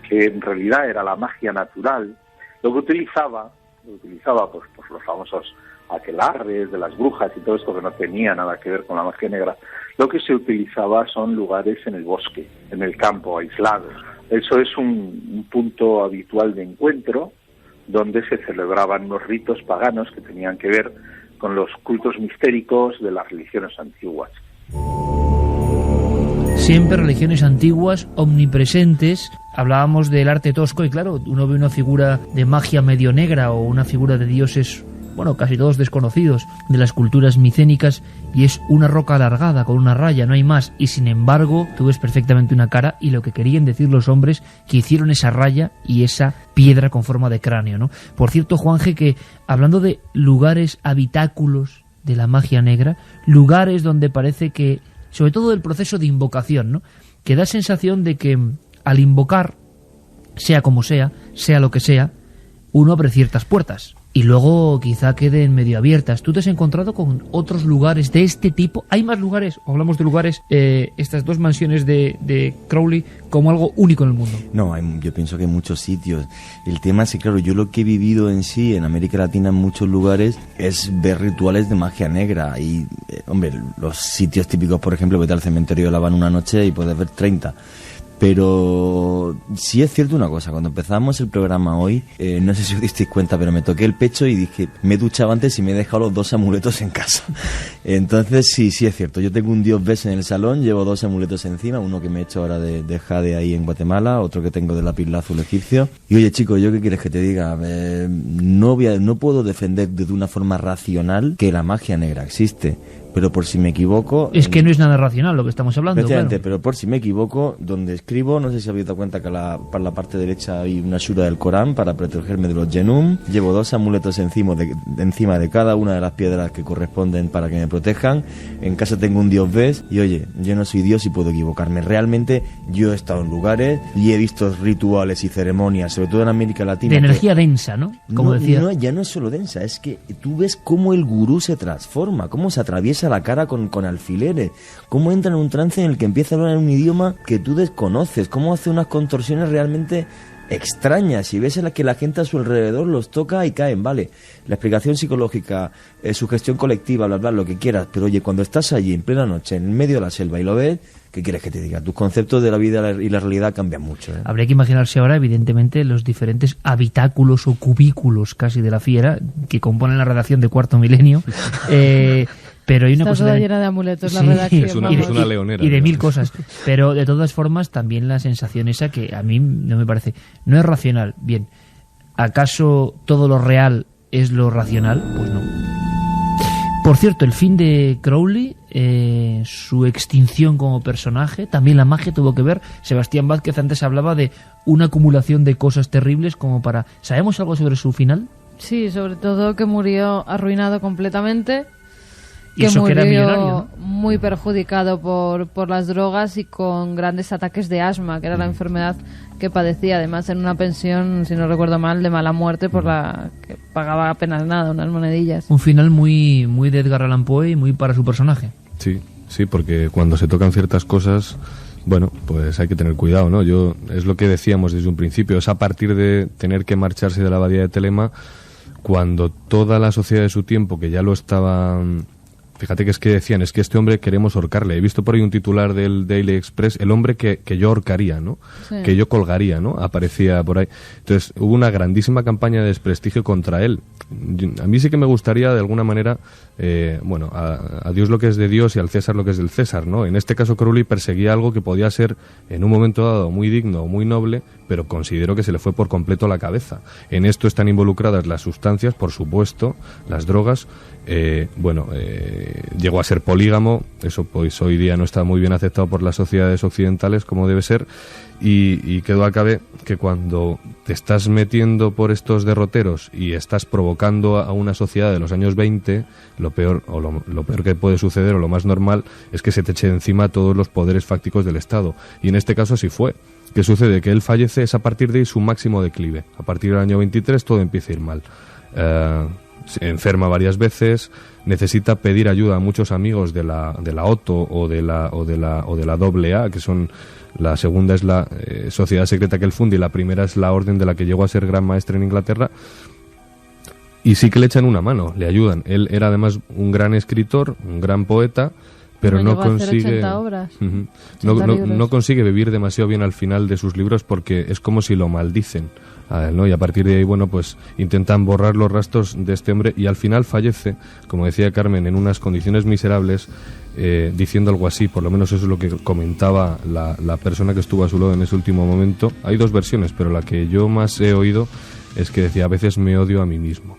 que en realidad era la magia natural, lo que utilizaba pues los famosos aquelarres de las brujas y todo esto, que no tenía nada que ver con la magia negra. Lo que se utilizaba son lugares en el bosque, en el campo, aislados. Eso es un punto habitual de encuentro donde se celebraban unos ritos paganos que tenían que ver con los cultos mistéricos de las religiones antiguas. Siempre religiones antiguas, omnipresentes. Hablábamos del arte tosco y claro, uno ve una figura de magia medio negra o una figura de dioses, bueno, casi todos desconocidos de las culturas micénicas, y es una roca alargada con una raya, no hay más, y sin embargo tú ves perfectamente una cara y lo que querían decir los hombres que hicieron esa raya y esa piedra con forma de cráneo, ¿no? Por cierto, Juanje, que hablando de lugares habitáculos de la magia negra, lugares donde parece que, sobre todo el proceso de invocación, ¿no?, que da sensación de que al invocar, sea como sea lo que sea, uno abre ciertas puertas y luego quizá queden medio abiertas. ¿Tú te has encontrado con otros lugares de este tipo? ¿Hay más lugares? ¿O hablamos de lugares, estas dos mansiones de Crowley, como algo único en el mundo? No, yo pienso que hay muchos sitios. El tema es que, claro, yo lo que he vivido en sí, en América Latina, en muchos lugares, es ver rituales de magia negra. Y, hombre, los sitios típicos, por ejemplo, vete al cementerio de La Habana una noche y puedes ver 30. Pero sí es cierto una cosa, cuando empezamos el programa hoy, no sé si os disteis cuenta, pero me toqué el pecho y dije, me he duchado antes y me he dejado los 2 amuletos en casa. Entonces sí es cierto, yo tengo un dios Bes en el salón, llevo 2 amuletos encima, uno que me he hecho ahora de jade ahí en Guatemala, otro que tengo de lapislázuli egipcio. Y oye, chico, ¿yo qué quieres que te diga? No puedo defender de una forma racional que la magia negra existe. Pero por si me equivoco... Es que no es nada racional lo que estamos hablando, claro. Pero por si me equivoco, donde escribo, no sé si habéis dado cuenta que para la parte derecha hay una shura del Corán para protegerme de los Genum. Llevo 2 amuletos encima de cada una de las piedras que corresponden para que me protejan. En casa tengo un dios Bes y oye, yo no soy dios y puedo equivocarme. Realmente yo he estado en lugares y he visto rituales y ceremonias, sobre todo en América Latina. De energía densa, ¿no? Como decía. No, ya no es solo densa, es que tú ves cómo el gurú se transforma, cómo se atraviesa la cara con alfileres, cómo entra en un trance en el que empieza a hablar en un idioma que tú desconoces, cómo hace unas contorsiones realmente extrañas y ves en la que la gente a su alrededor los toca y caen, vale. La explicación psicológica, sugestión colectiva, bla, bla, lo que quieras, pero oye, cuando estás allí en plena noche, en medio de la selva y lo ves, ¿qué quieres que te diga? Tus conceptos de la vida y la realidad cambian mucho. Habría que imaginarse ahora, evidentemente, los diferentes habitáculos o cubículos casi de la fiera que componen la redacción de Cuarto Milenio. Pero hay una Está cosa toda también, llena de amuletos la redacción. Es una leonera. Y de mil cosas. Pero de todas formas, también la sensación esa que a mí no me parece. No es racional. Bien, ¿acaso todo lo real es lo racional? Pues no. Por cierto, el fin de Crowley, su extinción como personaje, también la magia tuvo que ver. Sebastián Vázquez antes hablaba de una acumulación de cosas terribles como para... ¿Sabemos algo sobre su final? Sí, sobre todo que murió arruinado completamente. Y eso que era millonario, ¿no? Muy perjudicado por las drogas y con grandes ataques de asma, que era la enfermedad que padecía, además en una pensión, si no recuerdo mal, de mala muerte por la que pagaba apenas nada, unas monedillas. Un final muy, muy de Edgar Allan Poe y muy para su personaje. Sí, porque cuando se tocan ciertas cosas, bueno, pues hay que tener cuidado, ¿no? Es lo que decíamos desde un principio, es a partir de tener que marcharse de la abadía de Telema, cuando toda la sociedad de su tiempo, que ya lo estaba... Fíjate que es que decían, es que este hombre queremos ahorcarle. He visto por ahí un titular del Daily Express, el hombre que yo ahorcaría, ¿no? Sí. Que yo colgaría, ¿no? Aparecía por ahí. Entonces, hubo una grandísima campaña de desprestigio contra él. A mí sí que me gustaría, de alguna manera, a Dios lo que es de Dios y al César lo que es del César, ¿no? En este caso, Crowley perseguía algo que podía ser, en un momento dado, muy digno o muy noble, pero considero que se le fue por completo la cabeza. En esto están involucradas las sustancias, por supuesto, las drogas. Llegó a ser polígamo, eso pues hoy día no está muy bien aceptado por las sociedades occidentales como debe ser, y que duda cabe que cuando te estás metiendo por estos derroteros y estás provocando a una sociedad de los años 20, lo peor que puede suceder o lo más normal es que se te eche encima todos los poderes fácticos del Estado, y en este caso así fue. ¿Qué sucede? Que él fallece, es a partir de ahí su máximo declive. A partir del año 23 todo empieza a ir mal. Se enferma varias veces, necesita pedir ayuda a muchos amigos de la OTO o de la AA, que son, la segunda es la sociedad secreta que él funde y la primera es la orden de la que llegó a ser gran maestre en Inglaterra, y sí que le echan una mano, le ayudan. Él era además un gran escritor, un gran poeta, pero no consigue no consigue vivir demasiado bien al final de sus libros, porque es como si lo maldicen a él, ¿no? Y a partir de ahí, pues intentan borrar los rastros de este hombre, y al final fallece, como decía Carmen, en unas condiciones miserables, diciendo algo así, por lo menos eso es lo que comentaba la persona que estuvo a su lado en ese último momento. Hay dos versiones, pero la que yo más he oído es que decía: a veces me odio a mí mismo.